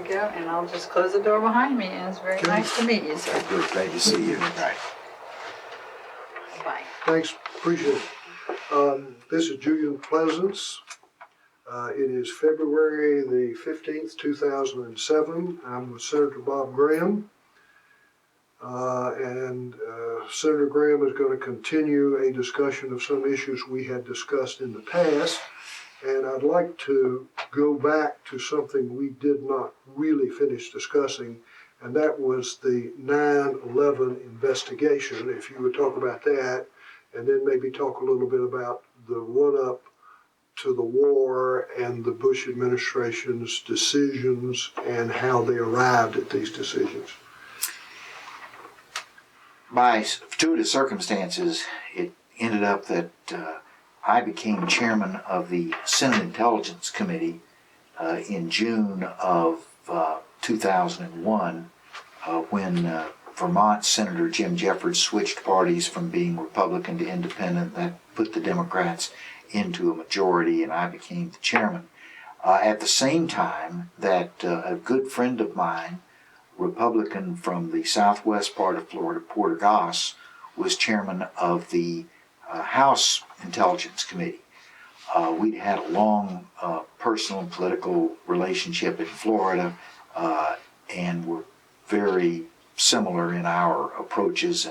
you, and I'll just close the door behind me, and it's very nice to meet you, sir. Good, glad to see you. Right. Bye. Thanks, appreciate it. This is Julian Pleasants. It is February the 15th, 2007. I'm with Senator Bob Graham. Senator Graham is going to continue a discussion of some issues we had discussed in the past. And I'd like to go back to something we did not really finish discussing, and that was the 9/11 investigation. If you would talk about that, and then maybe talk a little bit about the run-up to the war and the Bush administration's decisions and how they arrived at these decisions. By fortuitous circumstances, it ended up that I became chairman of the Senate Intelligence Committee in June of 2001 when Vermont Senator Jim Jeffords switched parties from being Republican to Independent. That put the Democrats into a majority, and I became the chairman. At the same time that a good friend of mine, Republican from the southwest part of Florida, Porter Goss, was chairman of the House Intelligence Committee. We'd had a long personal and political relationship in Florida and were very similar in our approaches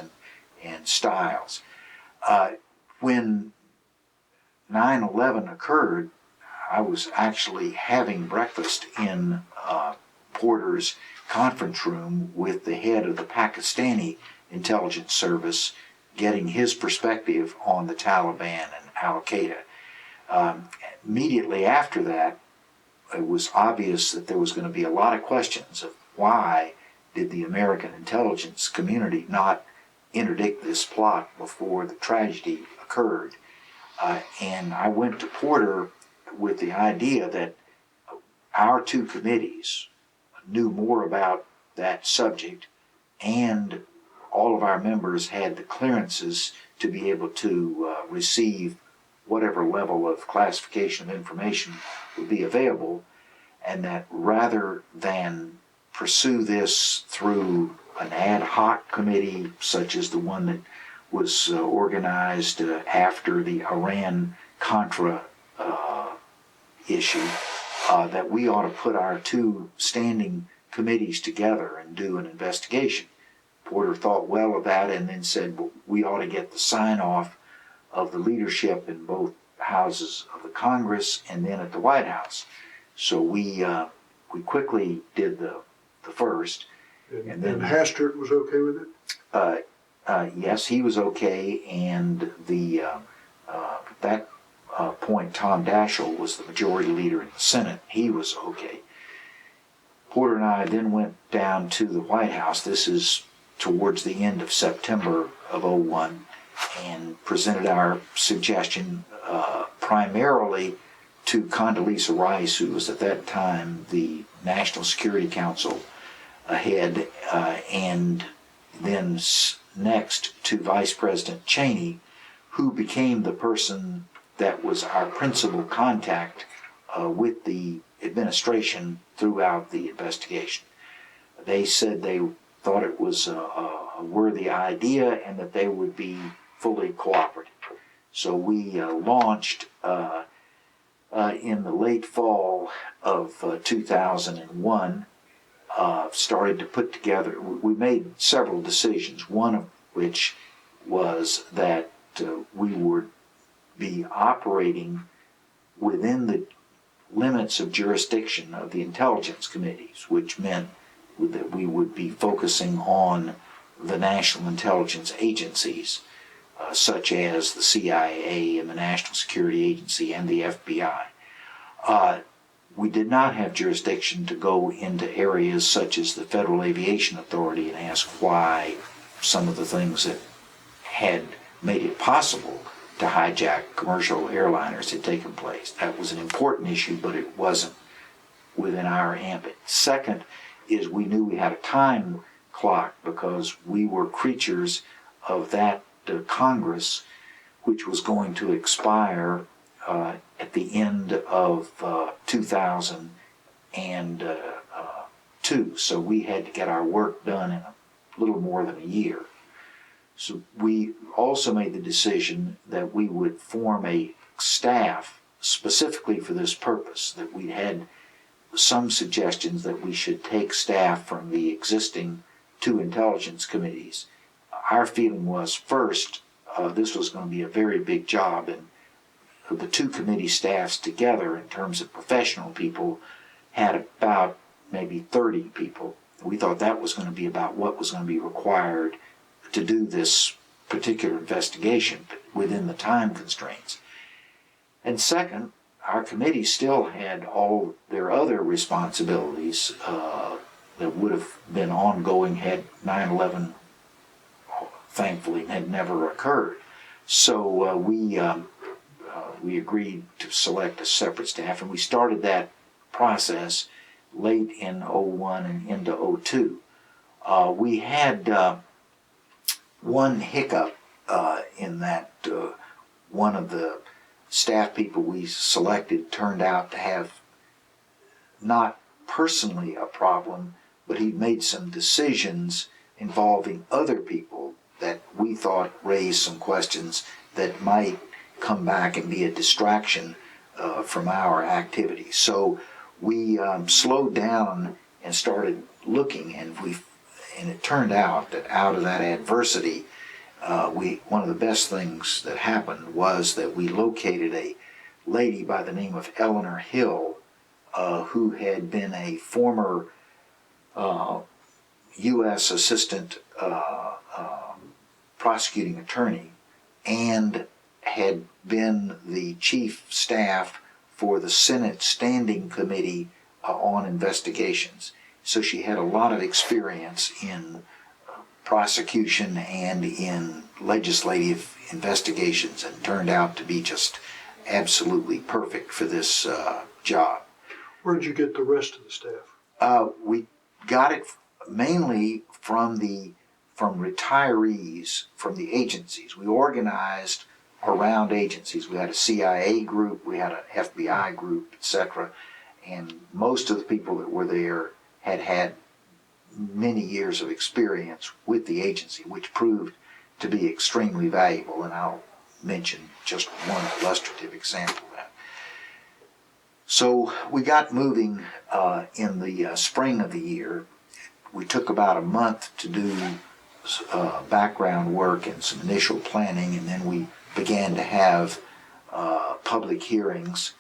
and styles. When 9/11 occurred, I was actually having breakfast in Porter's conference room with the head of the Pakistani intelligence service, getting his perspective on the Taliban and Al-Qaeda. Immediately after that, it was obvious that there was going to be a lot of questions of why did the American intelligence community not interdict this plot before the tragedy occurred. And I went to Porter with the idea that our two committees knew more about that subject, and all of our members had the clearances to be able to receive whatever level of classification of information would be available, and that rather than pursue this through an ad hoc committee such as the one that was organized after the Iran-Contra issue, that we ought to put our two standing committees together and do an investigation. Porter thought well of that and then said, well, we ought to get the sign-off of the leadership in both houses of the Congress and then at the White House. So we quickly did the first. And then Hastert was okay with it? Yes, he was okay, and that point, Tom Daschle was the majority leader in the Senate. He was okay. Porter and I then went down to the White House. This is towards the end of September of '01, and presented our suggestion primarily to Condoleezza Rice, who was at that time the National Security Council head, and then next to Vice President Cheney, who became the person that was our principal contact with the administration throughout the investigation. They said they thought it was a worthy idea and that they would be fully cooperative. So we launched in the late fall of 2001, started to put together, we made several decisions, one of which was that we would be operating within the limits of jurisdiction of the intelligence committees, which meant that we would be focusing on the national intelligence agencies, such as the CIA and the National Security Agency and the FBI. We did not have jurisdiction to go into areas such as the Federal Aviation Authority and ask why some of the things that had made it possible to hijack commercial airliners had taken place. That was an important issue, but it wasn't within our ambit. Second is we knew we had a time clock because we were creatures of that Congress, which was going to expire at the end of 2008. too, so we had to get our work done in a little more than a year. So we also made the decision that we would form a staff specifically for this purpose, that we had some suggestions that we should take staff from the existing 2 intelligence committees. Our feeling was, first, this was going to be a very big job, and the 2 committee staffs together, in terms of professional people, had about maybe 30 people. We thought that was going to be about what was going to be required to do this particular investigation within the time constraints. And second, our committee still had all their other responsibilities that would have been ongoing had 9/11, thankfully, had never occurred. So we agreed to select a separate staff, and we started that process late in '01 and into '02. We had one hiccup in that one of the staff people we selected turned out to have not personally a problem, but he made some decisions involving other people that we thought raised some questions that might come back and be a distraction from our activities. So we slowed down and started looking, and it turned out that out of that adversity, one of the best things that happened was that we located a lady by the name of Eleanor Hill, who had been a former U.S. assistant prosecuting attorney and had been the chief staff for the Senate Standing Committee on Investigations. So she had a lot of experience in prosecution and in legislative investigations, and turned out to be just absolutely perfect for this job. Where did you get the rest of the staff? We got it mainly from retirees from the agencies. We organized around agencies. We had a CIA group, we had an FBI group, etc. And most of the people that were there had many years of experience with the agency, which proved to be extremely valuable. And I'll mention just one illustrative example of that. So we got moving in the spring of the year. We took about a month to do background work and some initial planning, and then we began to have public hearings,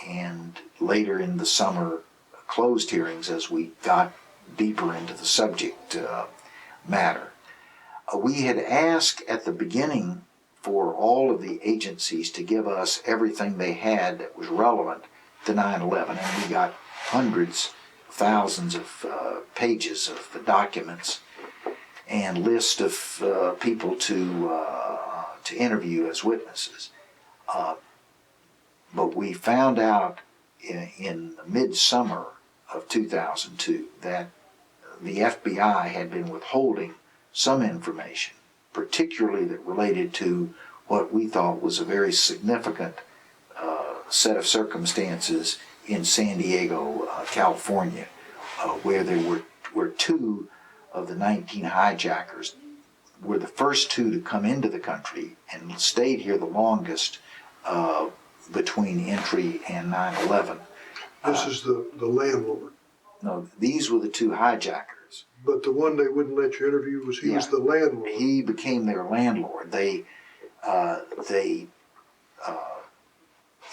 and later in the summer closed hearings as we got deeper into the subject matter. We had asked at the beginning for all of the agencies to give us everything they had that was relevant to 9/11, and we got hundreds, thousands of pages of the documents and list of people to interview as witnesses. But we found out in the midsummer of 2002 that the FBI had been withholding some information, particularly that related to what we thought was a very significant set of circumstances in San Diego, California, where there were 2 of the 19 hijackers were the first 2 to come into the country and stayed here the longest between entry and 9/11. This is the landlord. No, these were the 2 hijackers. But the one they wouldn't let you interview was was the landlord. He became their landlord. They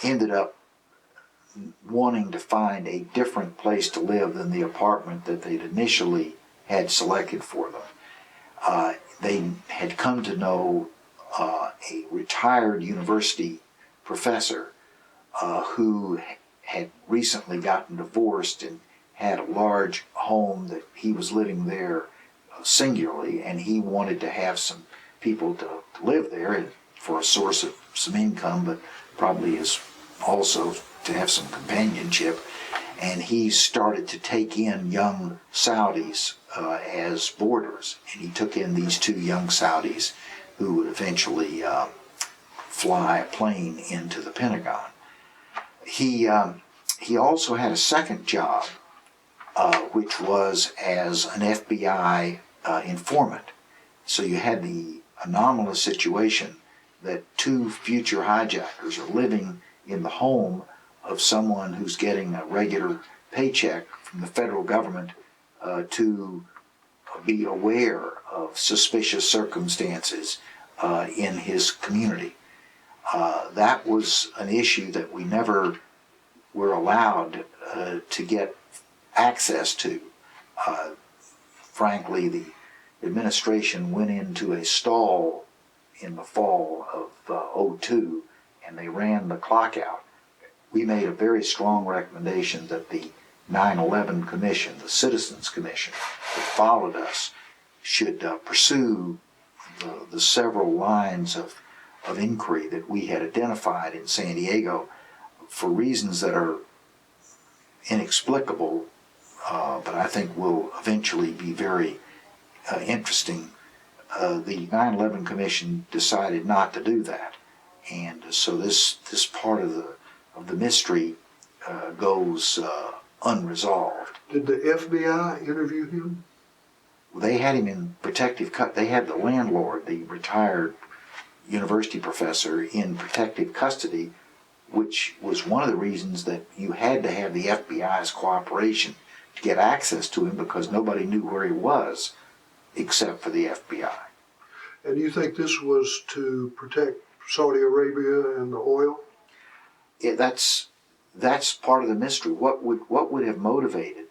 ended up wanting to find a different place to live than the apartment that they'd initially had selected for them. They had come to know a retired university professor who had recently gotten divorced and had a large home that he was living there singularly, and he wanted to have some people to live there for a source of some income, but probably is also to have some companionship. And he started to take in young Saudis as boarders, and he took in these 2 young Saudis who would eventually fly a plane into the Pentagon. He also had a second job which was as an FBI informant. So you had the anomalous situation that two future hijackers are living in the home of someone who's getting a regular paycheck from the federal government to be aware of suspicious circumstances in his community. That was an issue that we never were allowed to get access to. Frankly, the administration went into a stall in the fall of '02, and they ran the clock out. We made a very strong recommendation that the 9/11 Commission, the Citizens Commission that followed us, should pursue the several lines of inquiry that we had identified in San Diego for reasons that are inexplicable, but I think will eventually be very interesting. The 9/11 Commission decided not to do that, and so this part of the mystery goes unresolved. Did the FBI interview him? They had him in protective they had the landlord, the retired university professor, in protective custody, which was one of the reasons that you had to have the FBI's cooperation to get access to him, because nobody knew where he was except for the FBI. And you think this was to protect Saudi Arabia and the oil? Yeah, that's part of the mystery. What would have motivated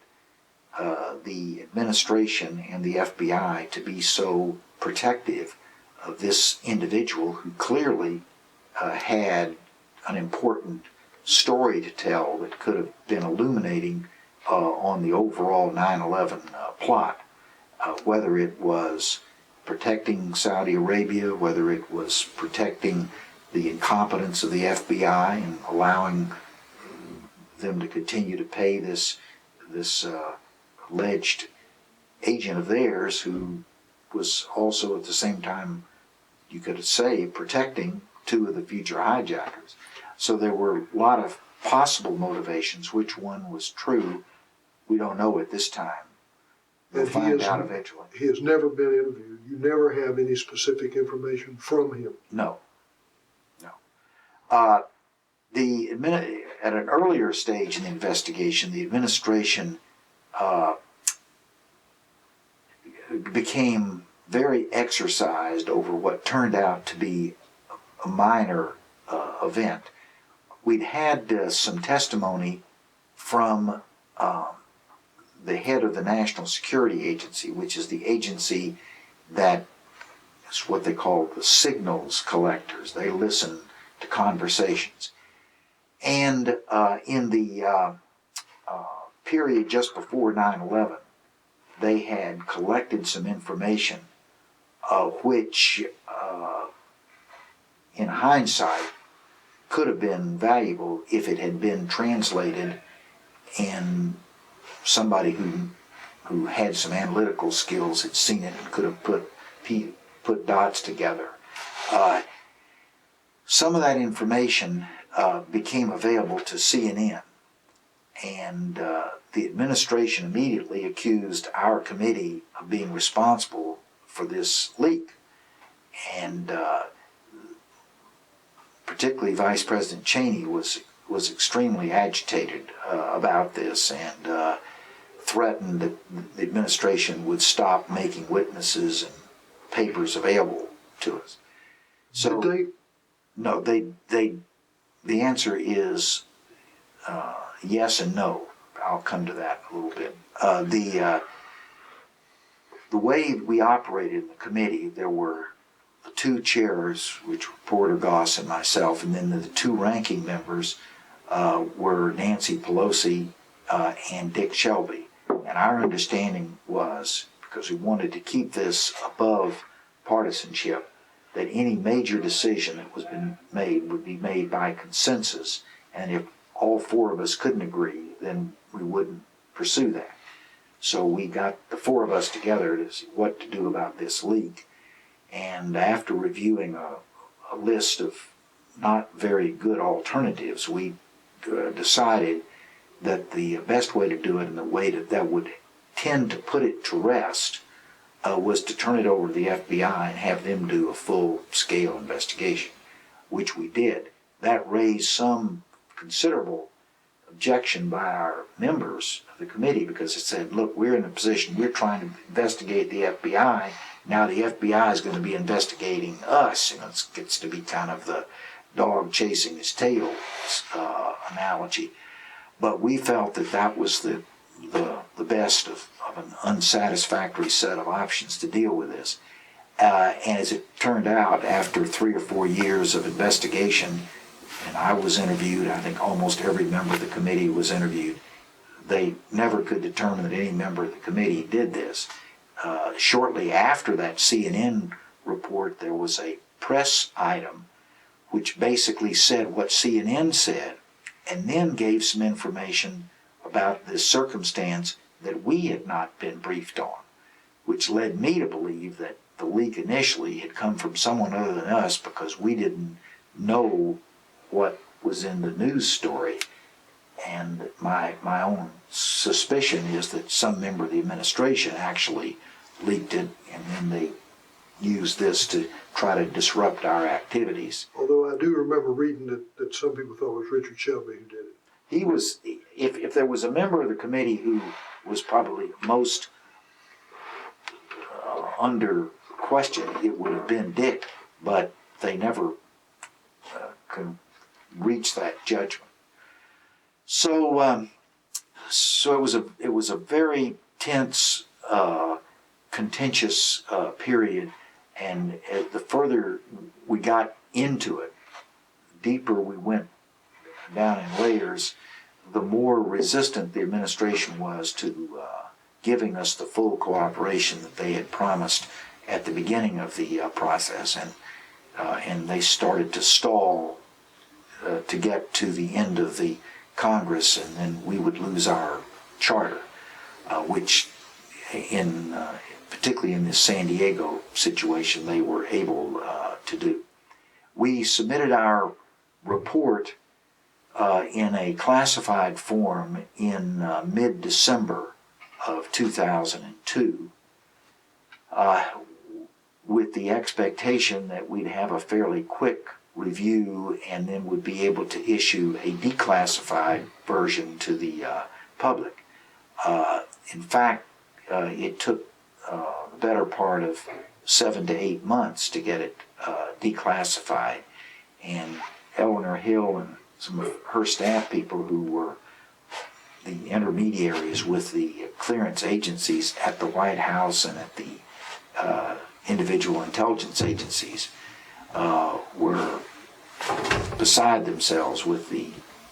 the administration and the FBI to be so protective of this individual who clearly had an important story to tell that could have been illuminating on the overall 9/11 plot, whether it was protecting Saudi Arabia, whether it was protecting the incompetence of the FBI and allowing them to continue to pay this alleged agent of theirs, who was also at the same time, you could say, protecting two of the future hijackers. So there were a lot of possible motivations. Which one was true, we don't know at this time. We'll find out eventually. He has never been interviewed. You never have any specific information from him. No. At an earlier stage in the investigation, the administration became very exercised over what turned out to be a minor event. We'd had some testimony from the head of the National Security Agency, which is the agency that is what they call the signals collectors. They listen to conversations. And in the period just before 9/11, they had collected some information which, in hindsight, could have been valuable if it had been translated and somebody who had some analytical skills had seen it and could have put dots together. Some of that information became available to CNN, and the administration immediately accused our committee of being responsible for this leak. And particularly Vice President Cheney was extremely agitated about this, and threatened that the administration would stop making witnesses and papers available to us. So Did they? No, the answer is yes and no. I'll come to that in a little bit. The way we operated in the committee, there were the two chairs, which were Porter Goss and myself, and then the two ranking members were Nancy Pelosi and Dick Shelby. And our understanding was, because we wanted to keep this above partisanship, that any major decision that was been made would be made by consensus, and if all four of us couldn't agree, then we wouldn't pursue that. So we got the four of us together to see what to do about this leak, and after reviewing a list of not very good alternatives, we decided that the best way to do it and the way that would tend to put it to rest was to turn it over to the FBI and have them do a full-scale investigation, which we did. That raised some considerable objection by our members of the committee because it said, look, we're in a position, we're trying to investigate the FBI. Now the FBI is going to be investigating us. You know, it gets to be kind of the dog chasing his tail analogy. But we felt that that was the best of an unsatisfactory set of options to deal with this. And as it turned out, after 3 or 4 years of investigation, and I was interviewed, I think almost every member of the committee was interviewed, they never could determine that any member of the committee did this. Shortly after that CNN report, there was a press item which basically said what CNN said, and then gave some information about this circumstance that we had not been briefed on, which led me to believe that the leak initially had come from someone other than us because we didn't know what was in the news story. And my own suspicion is that some member of the administration actually leaked it, and then they used this to try to disrupt our activities. Although I do remember reading that some people thought it was Richard Shelby who did it. He was, if there was a member of the committee who was probably most under question, it would have been Dick, but they never could reach that judgment. So it was a very tense, contentious period, and the further we got into it, deeper we went down in layers, the more resistant the administration was to giving us the full cooperation that they had promised at the beginning of the process, and they started to stall to get to the end of the Congress, and then we would lose our charter, which particularly in this San Diego situation, they were able to do. We submitted our report in a classified form in mid-December of 2002, with the expectation that we'd have a fairly quick review and then would be able to issue a declassified version to the public. In fact, it took the better part of 7 to 8 months to get it declassified, and Eleanor Hill and some of her staff people who were the intermediaries with the clearance agencies at the White House and at the individual intelligence agencies were beside themselves with the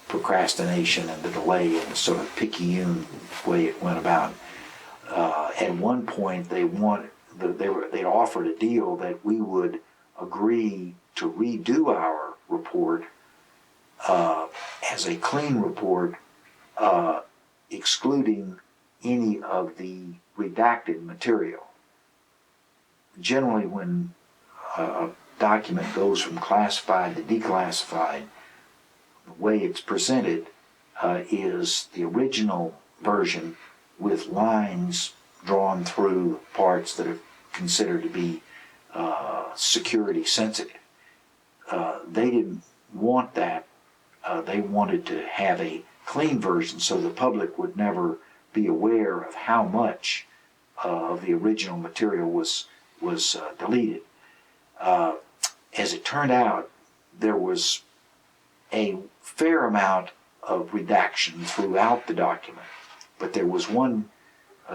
procrastination and the delay and the sort of picayune way it went about. At one point, they'd offered a deal that we would agree to redo our report as a clean report, excluding any of the redacted material. Generally, when a document goes from classified to declassified, the way it's presented is the original version with lines drawn through parts that are considered to be security sensitive. They didn't want that. They wanted to have a clean version so the public would never be aware of how much of the original material was deleted. As it turned out, there was a fair amount of redaction throughout the document, but there was one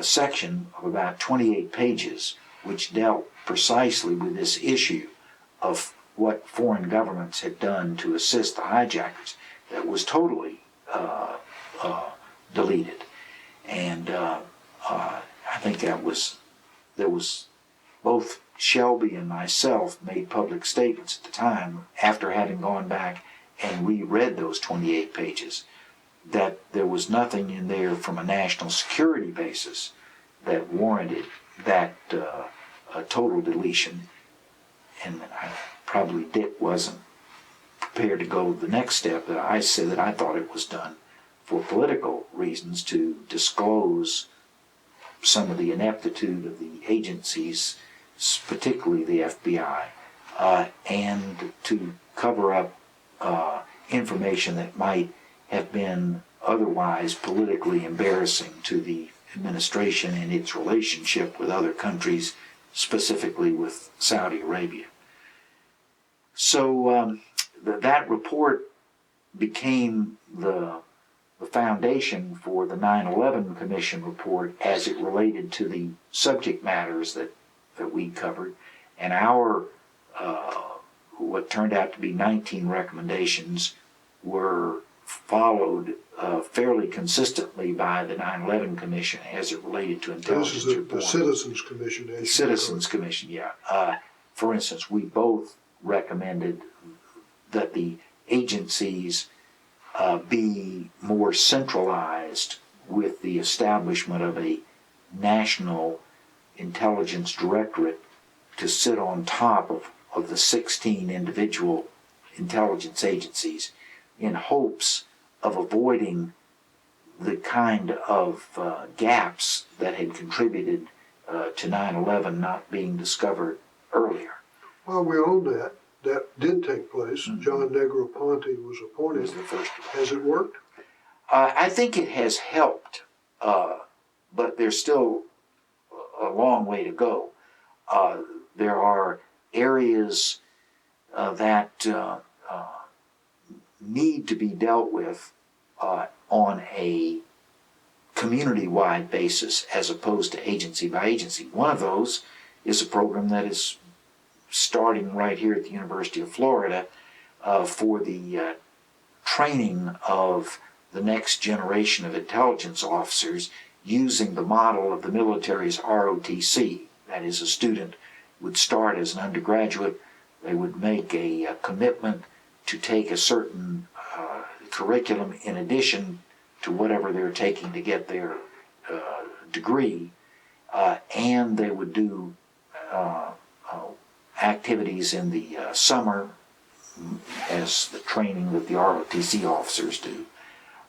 section of about 28 pages which dealt precisely with this issue of what foreign governments had done to assist the hijackers that was totally deleted. And I think there was both Shelby and myself made public statements at the time, after having gone back and reread those 28 pages, that there was nothing in there from a national security basis that warranted that total deletion. And probably Dick wasn't prepared to go the next step, that I said that I thought it was done for political reasons, to disclose some of the ineptitude of the agencies, particularly the FBI, and to cover up information that might have been otherwise politically embarrassing to the administration and its relationship with other countries, specifically with Saudi Arabia. So that report became the foundation for the 9/11 Commission report as it related to the subject matters that we covered, and our what turned out to be 19 recommendations were followed fairly consistently by the 9/11 Commission as it related to intelligence This is reform. the Citizens Commission. The Citizens Commission, yeah. For instance, we both recommended that the agencies be more centralized with the establishment of a national intelligence directorate to sit on top of the 16 individual intelligence agencies, in hopes of avoiding the kind of gaps that had contributed to 9/11 not being discovered earlier. While we're on that, that did take place. Mm-hmm. John Negroponte was appointed. Was the first. Has it worked? I think it has helped, but there's still a long way to go. There are areas that need to be dealt with on a community-wide basis as opposed to agency by agency. One of those is a program that is starting right here at the University of Florida for the training of the next generation of intelligence officers using the model of the military's ROTC. That is, a student would start as an undergraduate. They would make a commitment to take a certain curriculum in addition to whatever they're taking to get their degree, and they would do activities in the summer as the training that the ROTC officers do.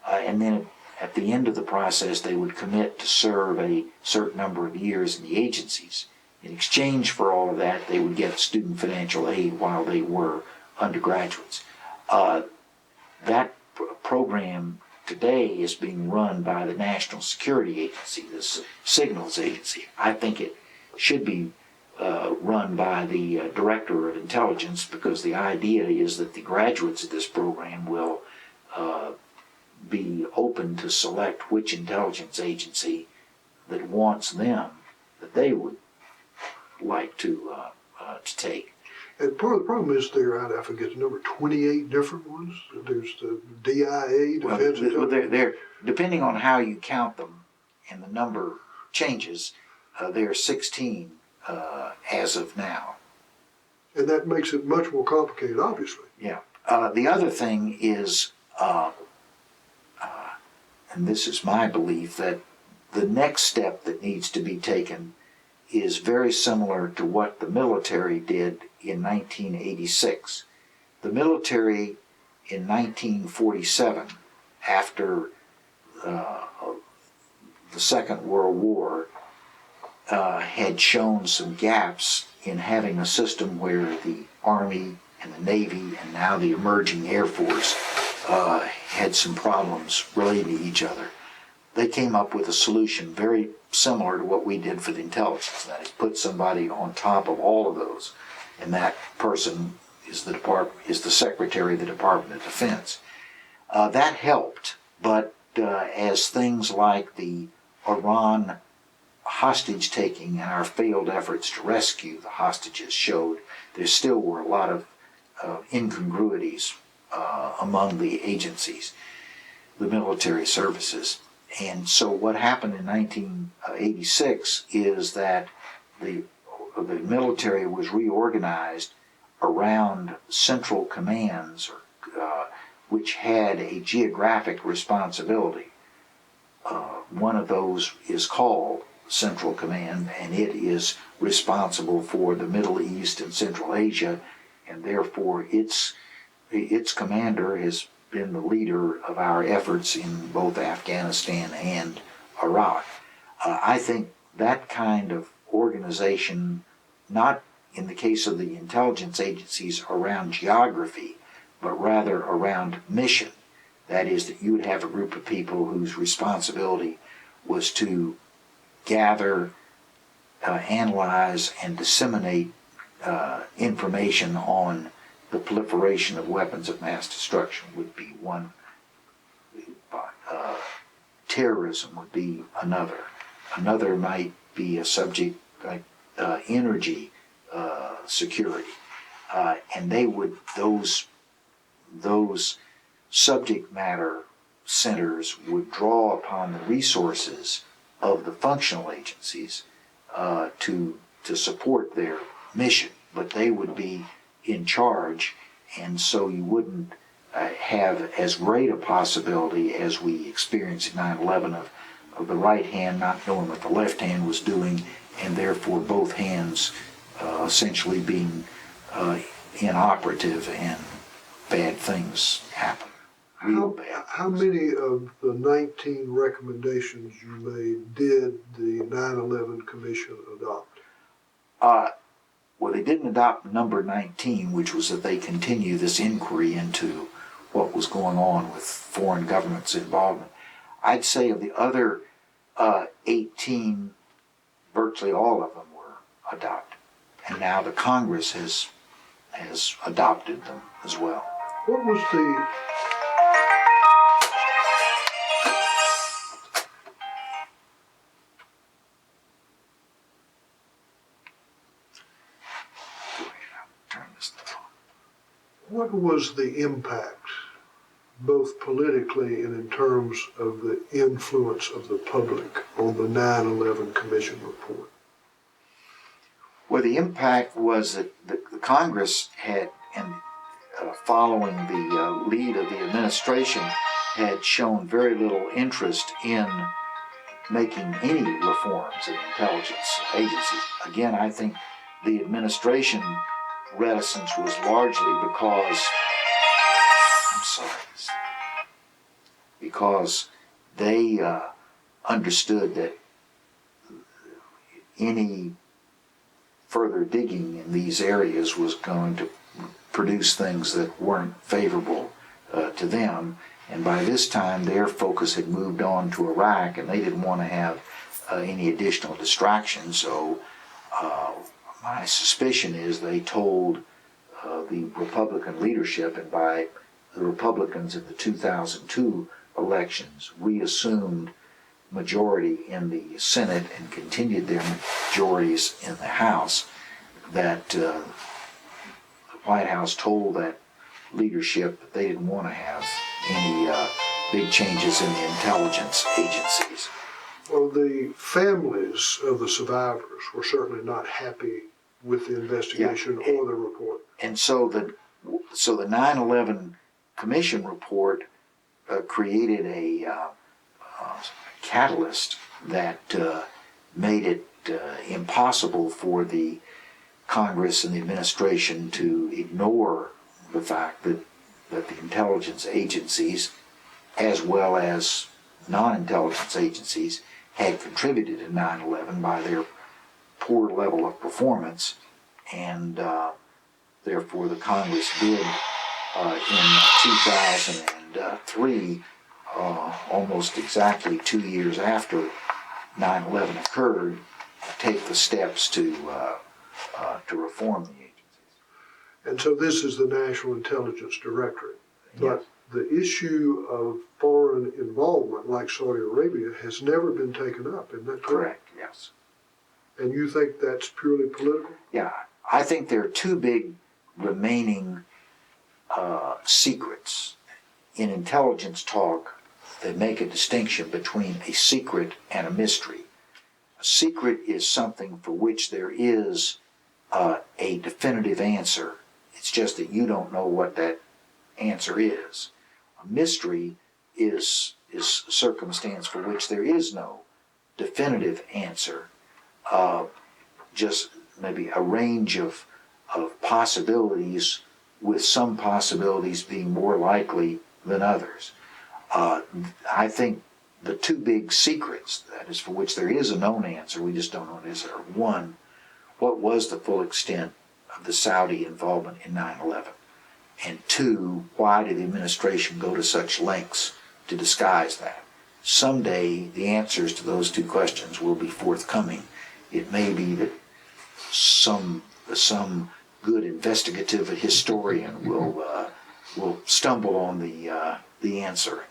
And then at the end of the process, they would commit to serve a certain number of years in the agencies. In exchange for all of that, they would get student financial aid while they were undergraduates. That program today is being run by the National Security Agency, this Signals Agency. I think it should be run by the Director of Intelligence, because the idea is that the graduates of this program will be open to select which intelligence agency that wants them, that they would like to take. And part of the problem is I forget the number, 28 different ones. There's the DIA, Defense Intelligence. They're, depending on how you count them, and the number changes, there are 16 as of now. And that makes it much more complicated, obviously. Yeah. The other thing is, and this is my belief, that the next step that needs to be taken is very similar to what the military did in 1986. The military in 1947, after the Second World War, had shown some gaps in having a system where the Army and the Navy and now the emerging Air Force had some problems relating to each other. They came up with a solution very similar to what we did for the intelligence. That is, put somebody on top of all of those, and that person is the Secretary of the Department of Defense. That helped, but as things like the Iran hostage taking and our failed efforts to rescue the hostages showed, there still were a lot of incongruities among the agencies, the military services. And so what happened in 1986 is that the military was reorganized around central commands, which had a geographic responsibility. One of those is called Central Command, and it is responsible for the Middle East and Central Asia, and therefore its commander has been the leader of our efforts in both Afghanistan and Iraq. I think that kind of organization, not in the case of the intelligence agencies around geography, but rather around mission. That is, that you would have a group of people whose responsibility was to gather, analyze, and disseminate information on the proliferation of weapons of mass destruction would be one. Terrorism would be another. Another might be a subject like energy security, and they would those subject matter centers would draw upon the resources of the functional agencies to support their mission, but they would be in charge, and so you wouldn't have as great a possibility as we experienced in 9/11 of the right hand not knowing what the left hand was doing, and therefore both hands essentially being inoperative and bad things happen. How many of the 19 recommendations you made did the 9/11 Commission adopt? Well, they didn't adopt number 19, which was that they continue this inquiry into what was going on with foreign governments' involvement. I'd say of the other 18, virtually all of them were adopted. And now the Congress has adopted them as well. What was the What was the impact, both politically and in terms of the influence of the public on the 9/11 Commission report? Well, the impact was that the Congress had, and following the lead of the administration, had shown very little interest in making any reforms in intelligence agencies. Again, I think the administration reticence was largely because they understood that any further digging in these areas was going to produce things that weren't favorable to them. And by this time, their focus had moved on to Iraq, and they didn't want to have any additional distractions. So my suspicion is they told the Republican leadership, and by the Republicans in the 2002 elections, reassumed majority in the Senate and continued their majorities in the House, that the White House told that leadership that they didn't want to have any big changes in the intelligence agencies. Well, the families of the survivors were certainly not happy with the investigation or the report. And so the 9/11 Commission report created a catalyst that made it impossible for the Congress and the administration to ignore the fact that the intelligence agencies, as well as non-intelligence agencies, had contributed to 9/11 by their poor level of performance, and therefore the Congress did in 2003, almost exactly 2 years after 9/11 occurred, take the steps to reform the agencies. And so this is the National Intelligence Directorate. Yes. But the issue of foreign involvement, like Saudi Arabia, has never been taken up, isn't that correct? Correct, yes. And you think that's purely political? Yeah, I think there are two big remaining secrets. In intelligence talk, they make a distinction between a secret and a mystery. A secret is something for which there is a definitive answer. It's just that you don't know what that answer is. A mystery is a circumstance for which there is no definitive answer. Just maybe a range of possibilities, with some possibilities being more likely than others. I think the two big secrets, that is, for which there is a known answer, we just don't know what it is, are one, what was the full extent of the Saudi involvement in 9/11? And two, why did the administration go to such lengths to disguise that? Someday the answers to those two questions will be forthcoming. It may be that some good investigative historian will stumble on the answer.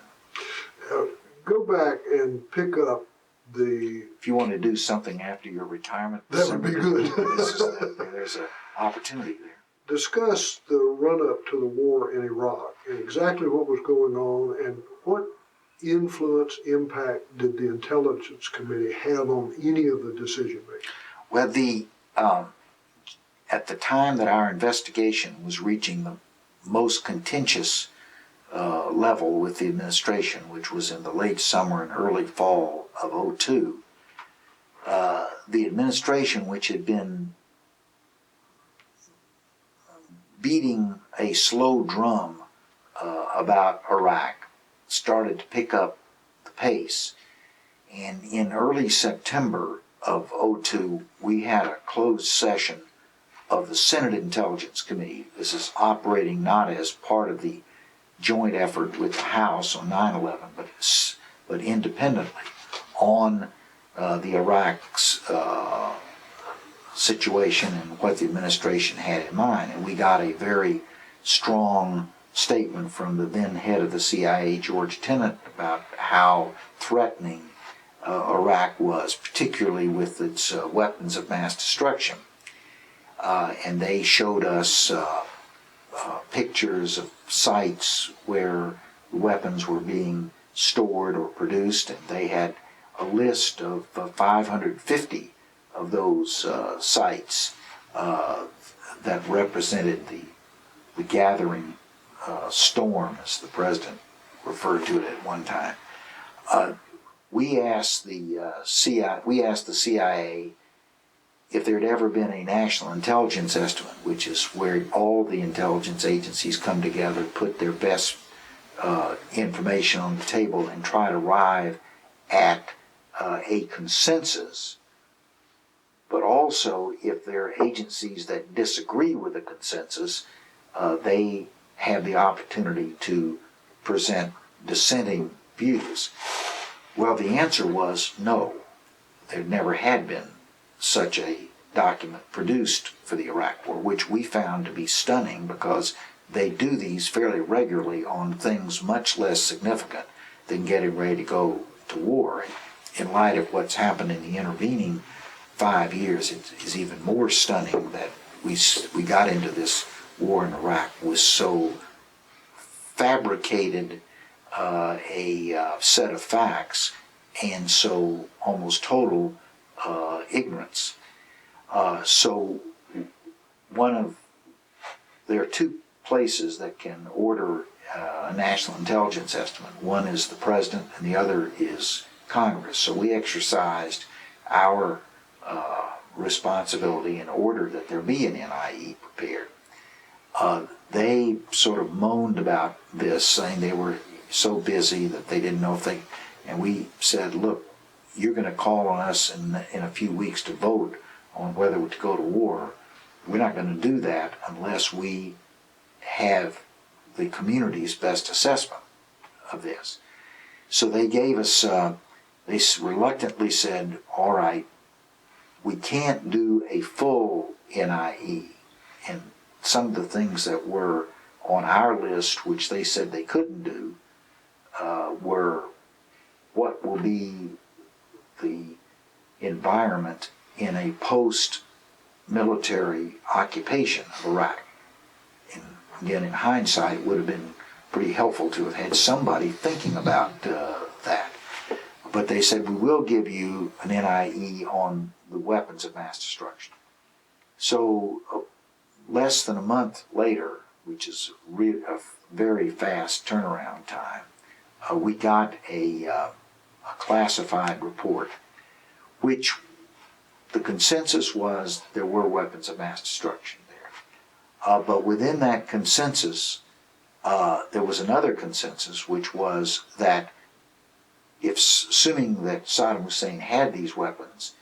Go back and pick up the. If you want to do something after your retirement, That would be good. There's an opportunity there. Discuss the run-up to the war in Iraq and exactly what was going on and what influence, impact did the Intelligence Committee have on any of the decision making? Well, at the time that our investigation was reaching the most contentious level with the administration, which was in the late summer and early fall of '02, the administration, which had been beating a slow drum about Iraq, started to pick up the pace. And in early September of '02, we had a closed session of the Senate Intelligence Committee. This is operating not as part of the joint effort with the House on 9/11, but independently on the Iraq's situation and what the administration had in mind. And we got a very strong statement from the then head of the CIA, George Tenet, about how threatening Iraq was, particularly with its weapons of mass destruction. And they showed us pictures of sites where weapons were being stored or produced, and they had a list of 550 of those sites that represented the gathering storm, as the president referred to it at one time. We asked the CIA if there had ever been a national intelligence estimate, which is where all the intelligence agencies come together, put their best information on the table, and try to arrive at a consensus. But also, if there are agencies that disagree with the consensus, they have the opportunity to present dissenting views. Well, the answer was no. There never had been such a document produced for the Iraq War, which we found to be stunning because they do these fairly regularly on things much less significant than getting ready to go to war. In light of what's happened in the intervening 5 years, it is even more stunning that we got into this war in Iraq with so fabricated a set of facts and so almost total ignorance. So there are two places that can order a national intelligence estimate. One is the president and the other is Congress. So we exercised our responsibility in order that there be an NIE prepared. They sort of moaned about this, saying they were so busy that they didn't know if they, and we said, look, you're going to call on us in a few weeks to vote on whether to go to war. We're not going to do that unless we have the community's best assessment of this. So they gave us, they reluctantly said, all right, we can't do a full NIE. And some of the things that were on our list, which they said they couldn't do, were what will be the environment in a post-military occupation of Iraq. And again, in hindsight, it would have been pretty helpful to have had somebody thinking about that. But they said, we will give you an NIE on the weapons of mass destruction. So less than a month later, which is a very fast turnaround time, we got a classified report, which the consensus was there were weapons of mass destruction there. But within that consensus, there was another consensus, which was that assuming that Saddam Hussein had these weapons,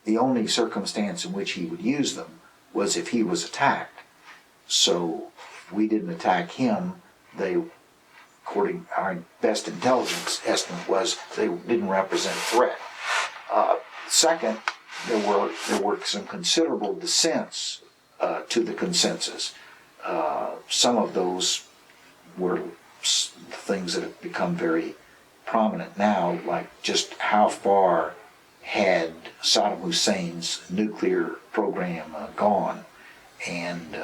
the only circumstance in which he would use them was if he was attacked. So if we didn't attack him, they, according to our best intelligence estimate, was they didn't represent a threat. Second, there were some considerable dissents to the consensus. Some of those were things that have become very prominent now, like just how far had Saddam Hussein's nuclear program gone, and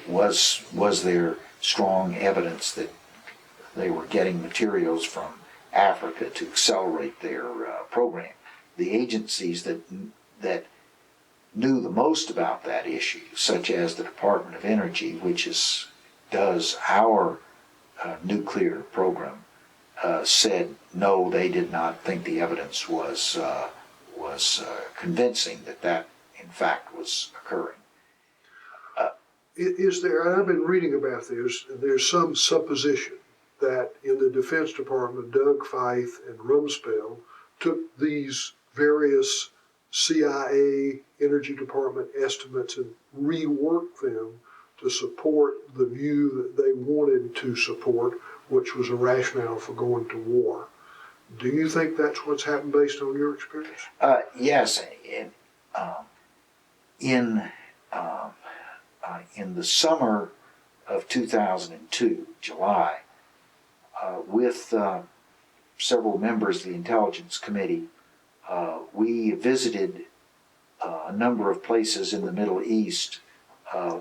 was there strong evidence that they were getting materials from Africa to accelerate their program. The agencies that knew the most about that issue, such as the Department of Energy, which does our nuclear program, said no, they did not think the evidence was convincing that in fact was occurring. Is there, and I've been reading about this, and there's some supposition that in the Defense Department, Doug Feith and Rumsfeld took these various CIA Energy Department estimates and reworked them to support the view that they wanted to support, which was a rationale for going to war. Do you think that's what's happened based on your experience? Yes. In the summer of 2002, July, with several members of the Intelligence Committee, we visited a number of places in the Middle East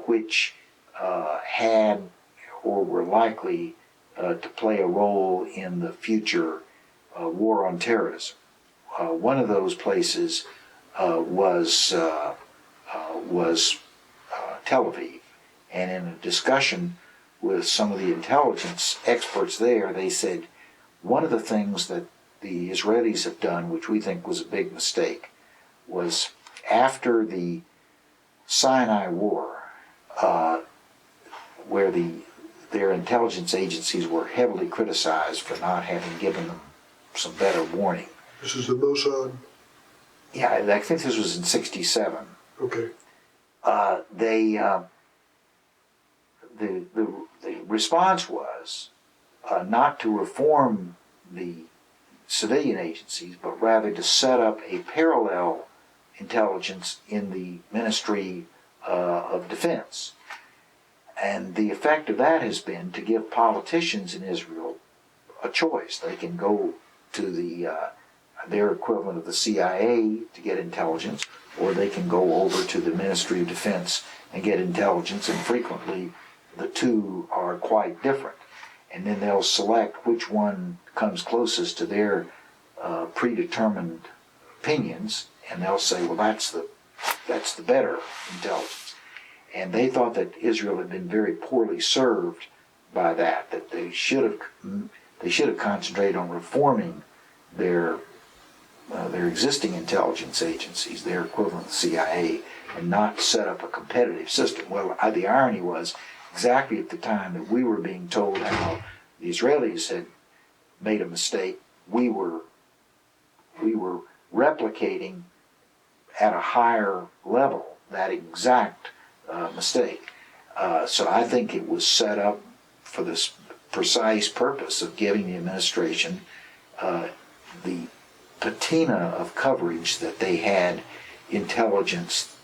which had or were likely to play a role in the future war on terrorism. One of those places was Tel Aviv, and in a discussion with some of the intelligence experts there, they said one of the things that the Israelis have done, which we think was a big mistake, was after the Sinai War, where their intelligence agencies were heavily criticized for not having given them some better warning. This is the Mossad? Yeah, I think this was in '67. Okay. The response was not to reform the civilian agencies, but rather to set up a parallel intelligence in the Ministry of Defense. And the effect of that has been to give politicians in Israel a choice. They can go to their equivalent of the CIA to get intelligence, or they can go over to the Ministry of Defense and get intelligence, and frequently the two are quite different. And then they'll select which one comes closest to their predetermined opinions, and they'll say, well, that's the better intelligence. And they thought that Israel had been very poorly served by that they should have concentrated on reforming their existing intelligence agencies, their equivalent CIA, and not set up a competitive system. Well, the irony was, exactly at the time that we were being told how the Israelis had made a mistake, we were replicating at a higher level that exact mistake. So I think it was set up for this precise purpose of giving the administration the patina of coverage that they had intelligence,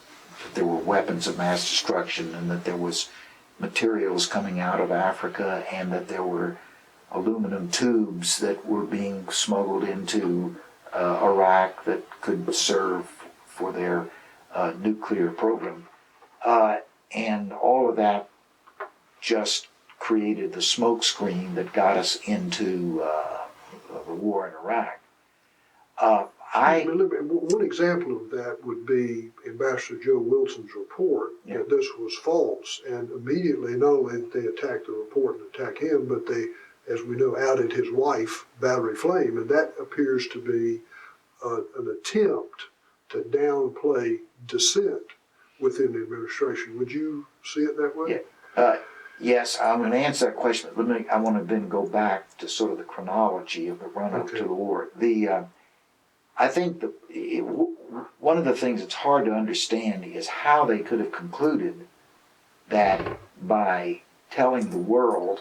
that there were weapons of mass destruction, and that there was materials coming out of Africa, and that there were aluminum tubes that were being smuggled into Iraq that could serve for their nuclear program. And all of that just created the smokescreen that got us into the war in Iraq. One example of that would be Ambassador Joe Wilson's report that this was false, and immediately not only did they attack the report and attack him, but they, as we know, outed his wife, Valerie Flame, and that appears to be an attempt to downplay dissent within the administration. Would you see it that way? Yes, I'm going to answer that question, but I want to then go back to sort of the chronology of the run-up Okay. to the war. I think one of the things that's hard to understand is how they could have concluded that by telling the world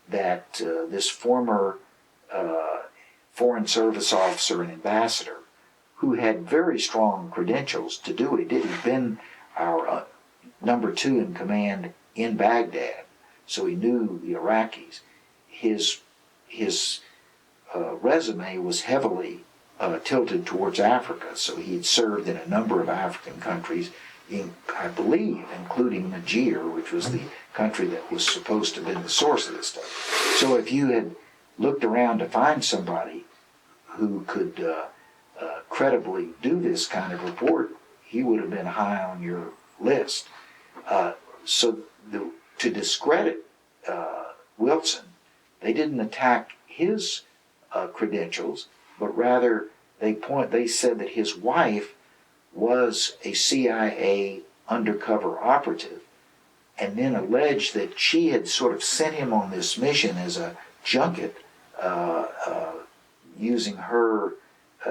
that this former Foreign Service officer and ambassador, who had very strong credentials to do it, he'd been our number 2 in command in Baghdad, so he knew the Iraqis. His resume was heavily tilted towards Africa, so he had served in a number of African countries, I believe, including Niger, which was the country that was supposed to have been the source of this stuff. So if you had looked around to find somebody who could credibly do this kind of report, he would have been high on your list. To discredit Wilson, they didn't attack his credentials, but rather they said that his wife was a CIA undercover operative, and then alleged that she had sort of sent him on this mission as a junket, using her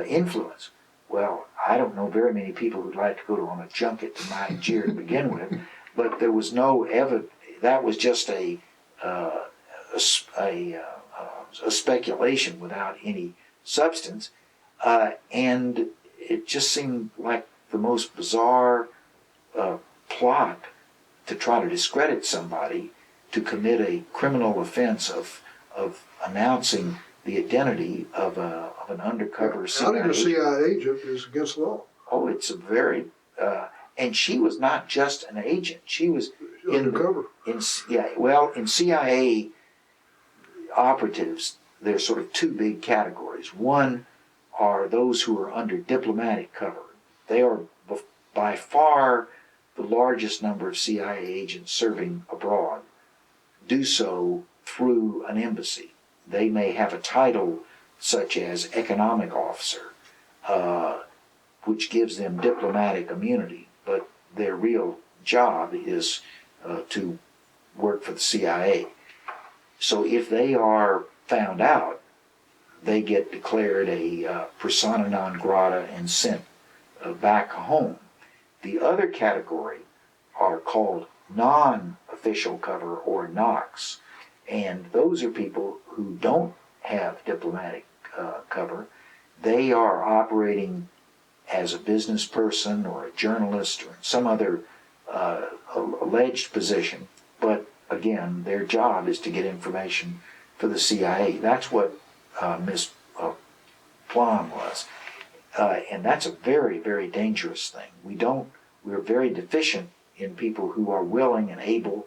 influence. Well, I don't know very many people who'd like to go on a junket to Niger to begin with, but there was no evidence. That was just a speculation without any substance, and it just seemed like the most bizarre plot to try to discredit somebody, to commit a criminal offense of announcing the identity of an undercover CIA Outing a agent. CIA agent is against the law. Oh, it's a very and she was not just an agent. She was Undercover. in CIA operatives, there's sort of 2 big categories. One are those who are under diplomatic cover. They are by far the largest number of CIA agents serving abroad do so through an embassy. They may have a title such as economic officer, which gives them diplomatic immunity, but their real job is to work for the CIA. So if they are found out, they get declared a persona non grata and sent back home. The other category are called non-official cover, or NOCs, and those are people who don't have diplomatic cover. They are operating as a business person or a journalist or some other alleged position, but again, their job is to get information for the CIA. That's what Miss Plum was. And that's a very, very dangerous thing. We're very deficient in people who are willing and able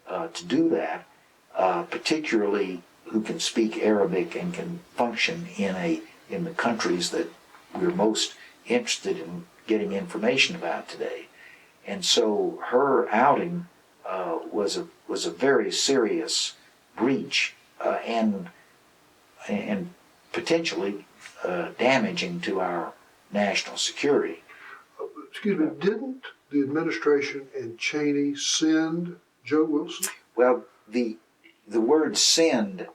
to do that, particularly who can speak Arabic and can function in the countries that we're most interested in getting information about today. And so her outing was a very serious breach and potentially damaging to our national security. Excuse me, didn't the administration and Cheney send Joe Wilson? Well, the word send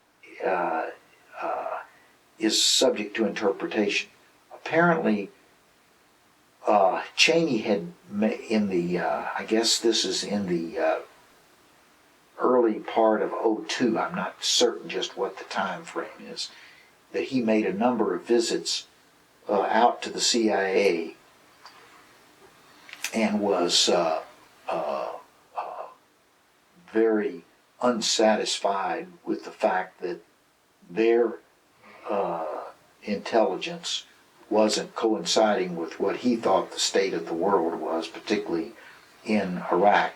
is subject to interpretation. Apparently, Cheney had in the I guess this is in the early part of '02. I'm not certain just what the time frame is. That he made a number of visits out to the CIA and was very unsatisfied with the fact that their intelligence wasn't coinciding with what he thought the state of the world was, particularly in Iraq.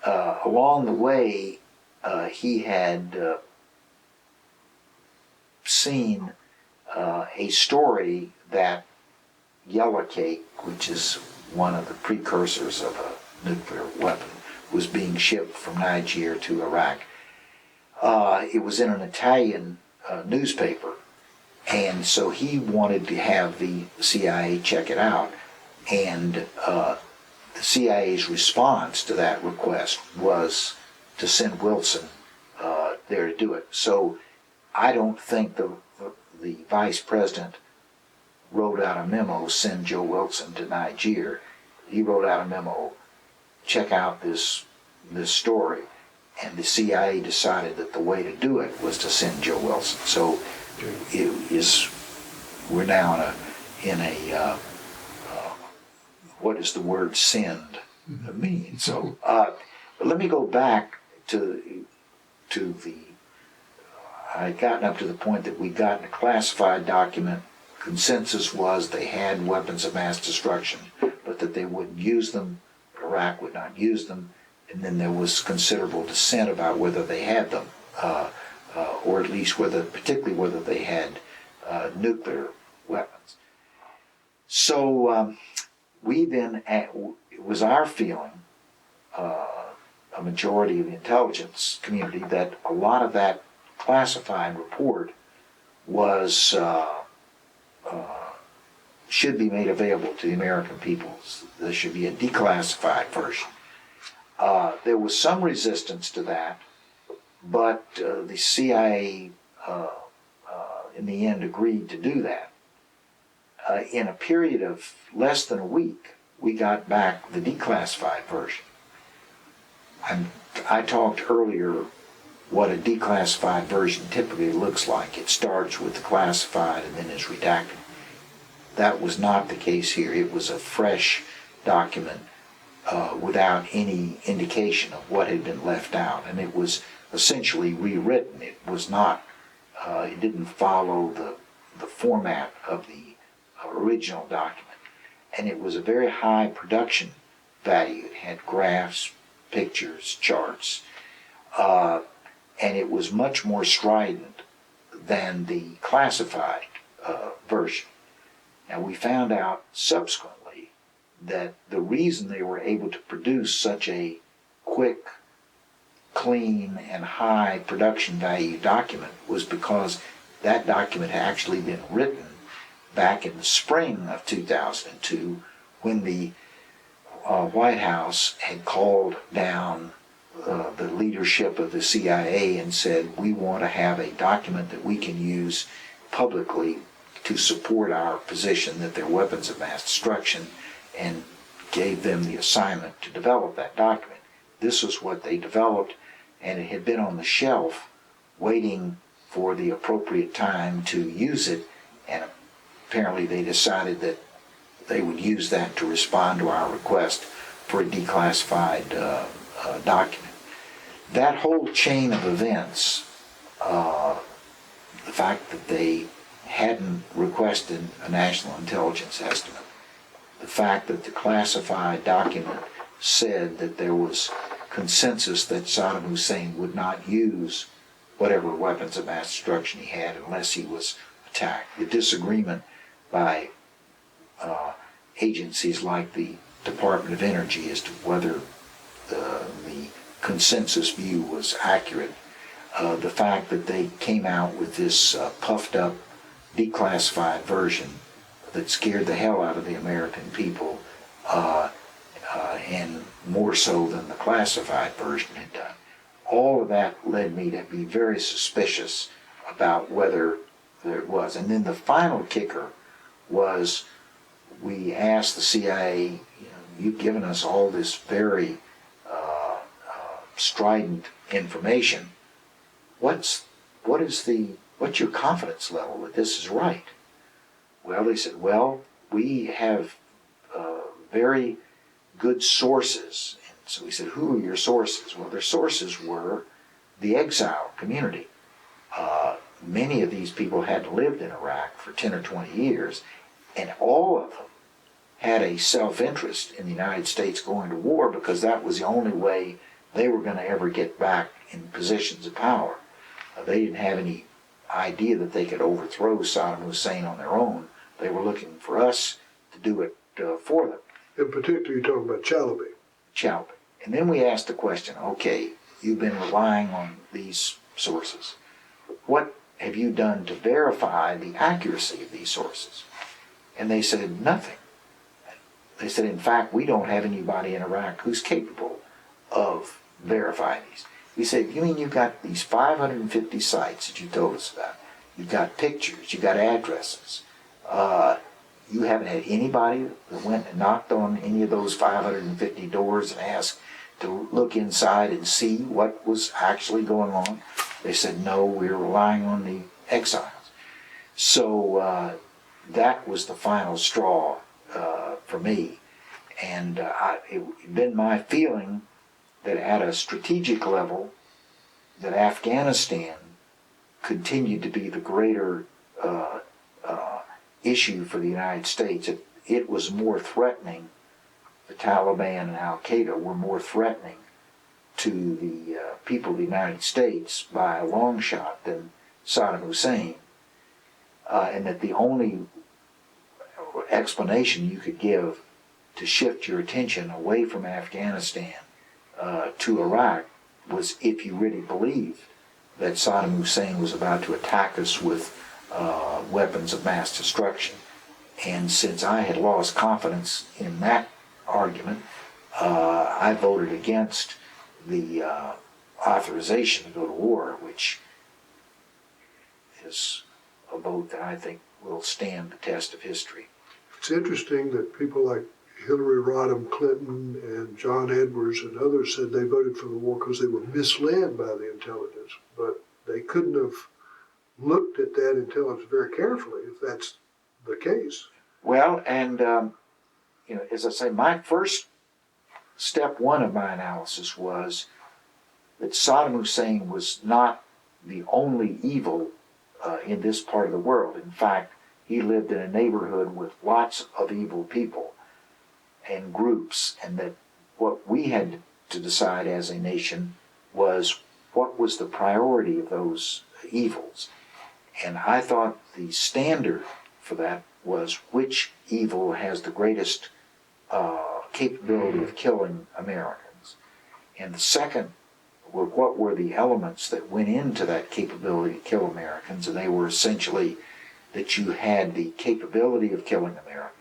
Along the way, he had seen a story that yellow cake, which is one of the precursors of a nuclear weapon, was being shipped from Niger to Iraq. It was in an Italian newspaper, and so he wanted to have the CIA check it out, and the CIA's response to that request was to send Wilson there to do it. So I don't think the vice president wrote out a memo, send Joe Wilson to Niger. He wrote out a memo, check out this story, and the CIA decided that the way to do it was to send Joe Wilson. So we're now in a what does the word send mean? So but let me go back to the I'd gotten up to the point that we'd gotten a classified document. Consensus was they had weapons of mass destruction, but that they wouldn't use them. Iraq would not use them. And then there was considerable dissent about whether they had them, or at least particularly whether they had nuclear weapons. So we then, it was our feeling, a majority of the intelligence community, that a lot of that classified report was should be made available to the American people. There should be a declassified version. There was some resistance to that, but the CIA in the end agreed to do that. In a period of less than a week, we got back the declassified version. I talked earlier what a declassified version typically looks like. It starts with the classified and then is redacted. That was not the case here. It was a fresh document without any indication of what had been left out, and it was essentially rewritten. It was not. It didn't follow the format of the original document, and it was a very high production value. It had graphs, pictures, charts, and it was much more strident than the classified version. Now, we found out subsequently that the reason they were able to produce such a quick, clean, and high production value document was because that document had actually been written back in the spring of 2002 when the White House had called down the leadership of the CIA and said, we want to have a document that we can use publicly to support our position that they're weapons of mass destruction, and gave them the assignment to develop that document. This was what they developed, and it had been on the shelf waiting for the appropriate time to use it, and apparently they decided that they would use that to respond to our request for a declassified document. That whole chain of events, the fact that they hadn't requested a national intelligence estimate, the fact that the classified document said that there was consensus that Saddam Hussein would not use whatever weapons of mass destruction he had unless he was attacked, the disagreement by agencies like the Department of Energy as to whether the consensus view was accurate, the fact that they came out with this puffed up declassified version that scared the hell out of the American people, and more so than the classified version had done. All of that led me to be very suspicious about whether there was. And then the final kicker was we asked the CIA, you've given us all this very strident information. What's your confidence level that this is right? Well, they said, we have very good sources. And so we said, who are your sources? Well, their sources were the exile community. Many of these people had lived in Iraq for 10 or 20 years, and all of them had a self-interest in the United States going to war because that was the only way they were going to ever get back in positions of power. They didn't have any idea that they could overthrow Saddam Hussein on their own. They were looking for us to do it for them. In particular, you're talking about Chalabi. Chalabi. And then we asked the question, okay, you've been relying on these sources. What have you done to verify the accuracy of these sources? And they said, nothing. They said, in fact, we don't have anybody in Iraq who's capable of verifying these. We said, you mean you've got these 550 sites that you told us about? You've got pictures, you've got addresses. You haven't had anybody that went and knocked on any of those 550 doors and asked to look inside and see what was actually going on? They said, no, we're relying on the exiles. So that was the final straw for me. And it'd been my feeling that at a strategic level, that Afghanistan continued to be the greater issue for the United States. It was more threatening. The Taliban and Al-Qaeda were more threatening to the people of the United States by a long shot than Saddam Hussein. And that the only explanation you could give to shift your attention away from Afghanistan to Iraq was if you really believed that Saddam Hussein was about to attack us with weapons of mass destruction. And since I had lost confidence in that argument, I voted against the authorization to go to war, which is a vote that I think will stand the test of history. It's interesting that people like Hillary Rodham Clinton and John Edwards and others said they voted for the war because they were misled by the intelligence, but they couldn't have looked at that intelligence very carefully if that's the case. Well, and as I say, my first step one of my analysis was that Saddam Hussein was not the only evil in this part of the world. In fact, he lived in a neighborhood with lots of evil people and groups, and that what we had to decide as a nation was what was the priority of those evils. And I thought the standard for that was which evil has the greatest capability of killing Americans. And the second were what were the elements that went into that capability to kill Americans, and they were essentially that you had the capability of killing Americans,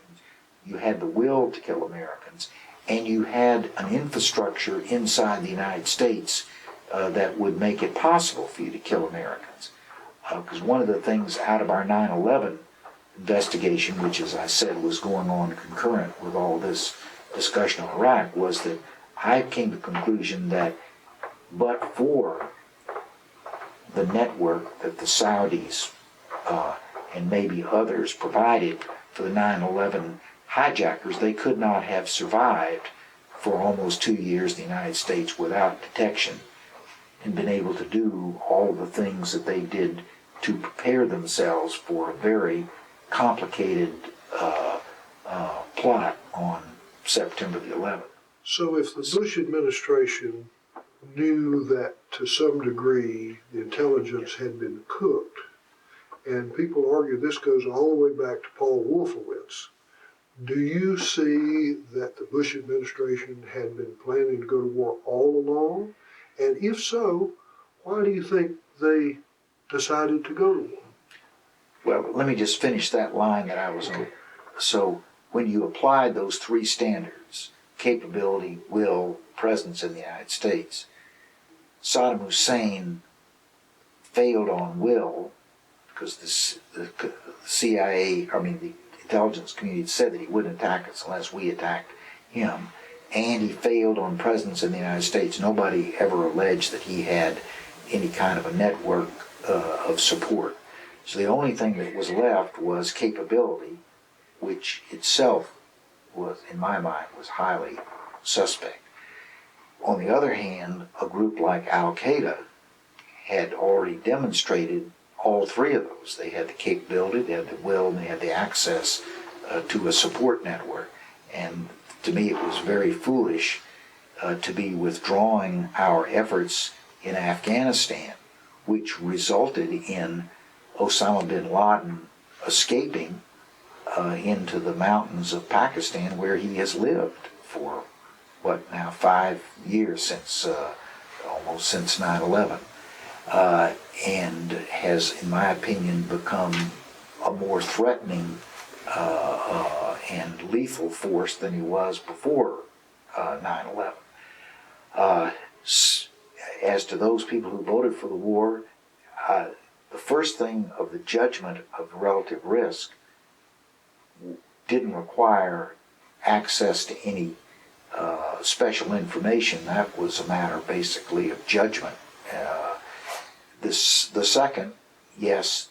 you had the will to kill Americans, and you had an infrastructure inside the United States that would make it possible for you to kill Americans. Because one of the things out of our 9/11 investigation, which, as I said, was going on concurrent with all this discussion on Iraq, was that I came to the conclusion that but for the network that the Saudis and maybe others provided for the 9/11 hijackers, they could not have survived for almost 2 years in the United States without detection and been able to do all the things that they did to prepare themselves for a very complicated plot on September the 11th. So if the Bush administration knew that to some degree the intelligence had been cooked, and people argue this goes all the way back to Paul Wolfowitz, do you see that the Bush administration had been planning to go to war all along? And if so, why do you think they decided to go to war? Well, let me just finish that line that I was on. So when you apply those three standards, capability, will, presence in the United States, Saddam Hussein failed on will because the CIA, the intelligence community said that he wouldn't attack us unless we attacked him. And he failed on presence in the United States. Nobody ever alleged that he had any kind of a network of support. So the only thing that was left was capability, which itself was, in my mind, was highly suspect. On the other hand, a group like Al-Qaeda had already demonstrated all three of those. They had the capability, they had the will, and they had the access to a support network. And to me, it was very foolish to be withdrawing our efforts in Afghanistan, which resulted in Osama bin Laden escaping into the mountains of Pakistan, where he has lived for, 5 years since, almost since 9/11, and has, in my opinion, become a more threatening and lethal force than he was before 9/11. as to those people who voted for the war, the first thing of the judgment of relative risk didn't require access to any special information. That was a matter basically of judgment. The second, yes,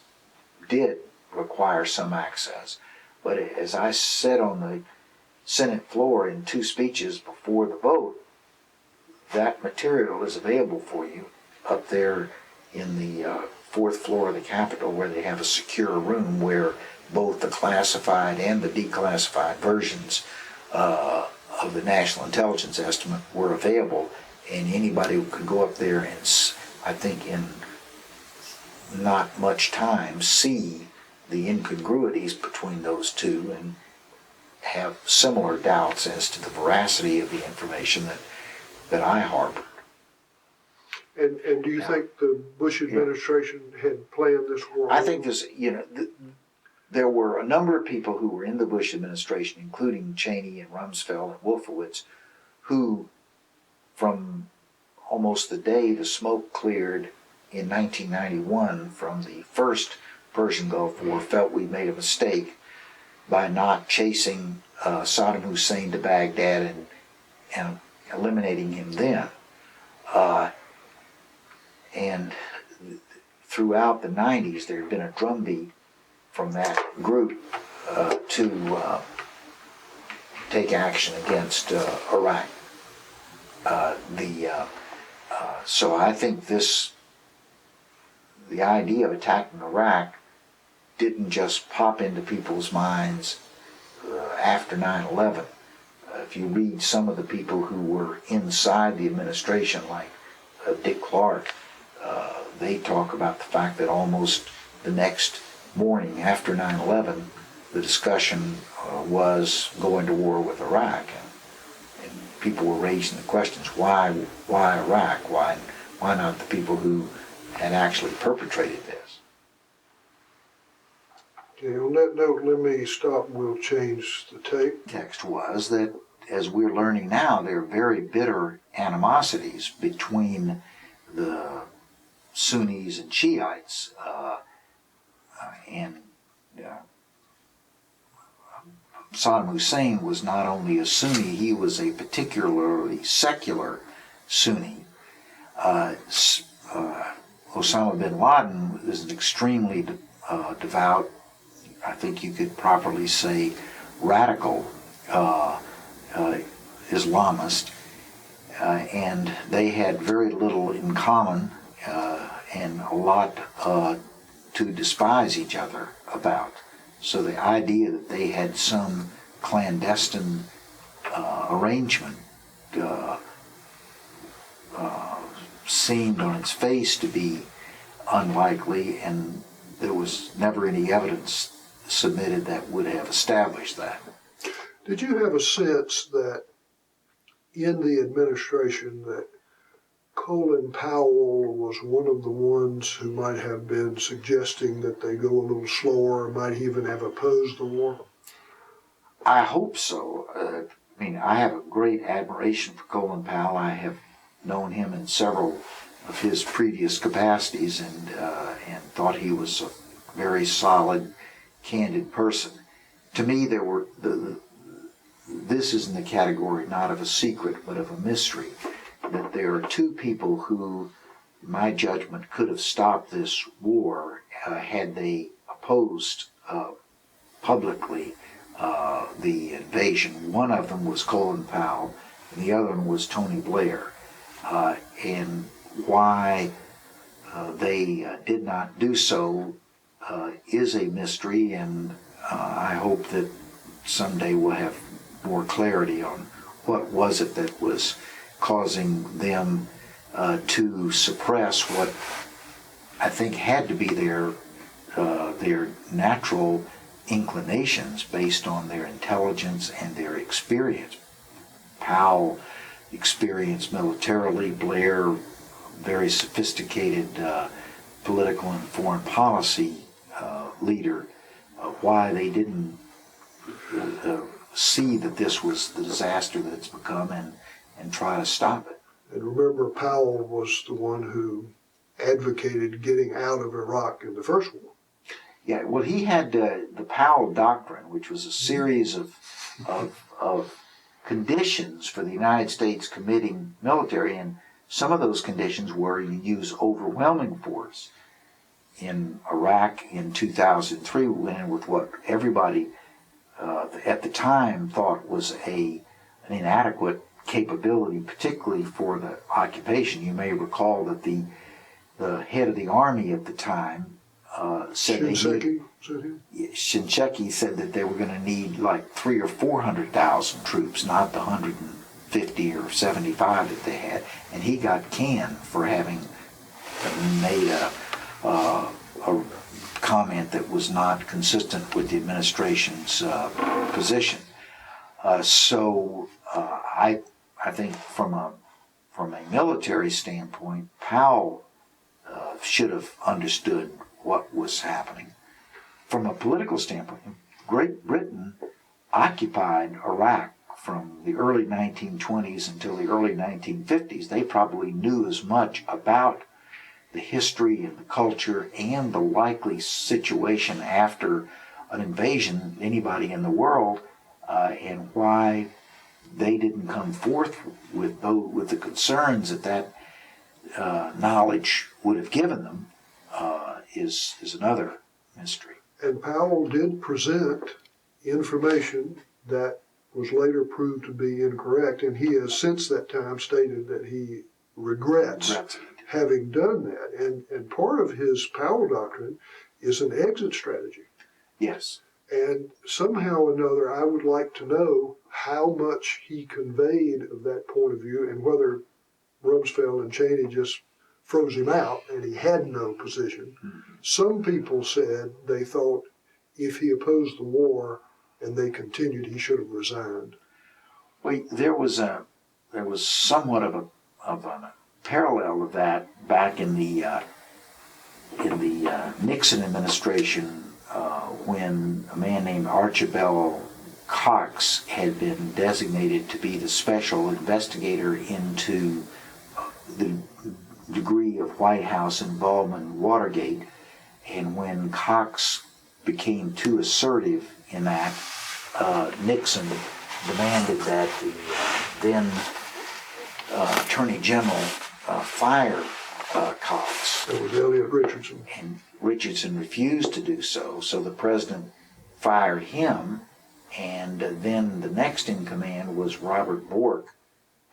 did require some access. But as I said on the Senate floor in 2 speeches before the vote, that material is available for you up there in the 4th floor of the Capitol, where they have a secure room where both the classified and the declassified versions of the National Intelligence Estimate were available, and anybody could go up there and, I think in not much time, see the incongruities between those two and have similar doubts as to the veracity of the information that I harbored. And do you think the Bush administration had planned this war? I think this, there were a number of people who were in the Bush administration, including Cheney and Rumsfeld and Wolfowitz, who from almost the day the smoke cleared in 1991 from the first Persian Gulf War felt we made a mistake by not chasing Saddam Hussein to Baghdad and eliminating him then. And throughout the 90s, there had been a drumbeat from that group to take action against Iraq. So I think the idea of attacking Iraq didn't just pop into people's minds after 9/11. If you read some of the people who were inside the administration, like Dick Clark, they talk about the fact that almost the next morning after 9/11, the discussion was going to war with Iraq. And people were raising the questions, why Iraq? Why not the people who had actually perpetrated this? Okay, on that note, let me stop and we'll change the tape. Text was that, as we're learning now, there are very bitter animosities between the Sunnis and Shiites. Saddam Hussein was not only a Sunni, he was a particularly secular Sunni. Osama bin Laden is an extremely devout, I think you could properly say, radical Islamist, and they had very little in common and a lot to despise each other about. So the idea that they had some clandestine arrangement seemed on its face to be unlikely, and there was never any evidence submitted that would have established that. Did you have a sense that in the administration that Colin Powell was one of the ones who might have been suggesting that they go a little slower, or might even have opposed the war? I hope so. I have a great admiration for Colin Powell. I have known him in several of his previous capacities and thought he was a very solid, candid person. To me, this is in the category not of a secret, but of a mystery, that there are 2 people who, in my judgment, could have stopped this war had they opposed publicly the invasion. One of them was Colin Powell, and the other one was Tony Blair. And why they did not do so is a mystery, and I hope that someday we'll have more clarity on what was it that was causing them to suppress what I think had to be their natural inclinations based on their intelligence and their experience. Powell experienced militarily, Blair very sophisticated political and foreign policy leader. Why they didn't see that this was the disaster that it's become and try to stop it. And remember, Powell was the one who advocated getting out of Iraq in the first war. Yeah, well, he had the Powell Doctrine, which was a series of conditions for the United States committing military, and some of those conditions were you use overwhelming force. In Iraq in 2003, we went in with what everybody at the time thought was an inadequate capability, particularly for the occupation. You may recall that the head of the army at the time said Shinseki said that they were going to need like 300,000 or 400,000 troops, not the 150 or 75 that they had, and he got canned for having made a comment that was not consistent with the administration's position. So I think from a military standpoint, Powell should have understood what was happening. From a political standpoint, Great Britain occupied Iraq from the early 1920s until the early 1950s. They probably knew as much about the history and the culture and the likely situation after an invasion anybody in the world, and why they didn't come forth with the concerns that knowledge would have given them is another mystery. And Powell did present information that was later proved to be incorrect, and he has since that time stated that he regrets having done that. And part of his Powell Doctrine is an exit strategy. Yes. And somehow or another, I would like to know how much he conveyed of that point of view, and whether Rumsfeld and Cheney just froze him out and he had no position. Mm-hmm. Some people said they thought if he opposed the war and they continued, he should have resigned. Well, there was somewhat of a parallel of that back in the Nixon administration, when a man named Archibald Cox had been designated to be the special investigator into the degree of White House involvement in Watergate, and when Cox became too assertive in that, Nixon demanded that the then Attorney General fire Cox. That was Elliot Richardson. And Richardson refused to do so, so the president fired him, and then the next in command was Robert Bork.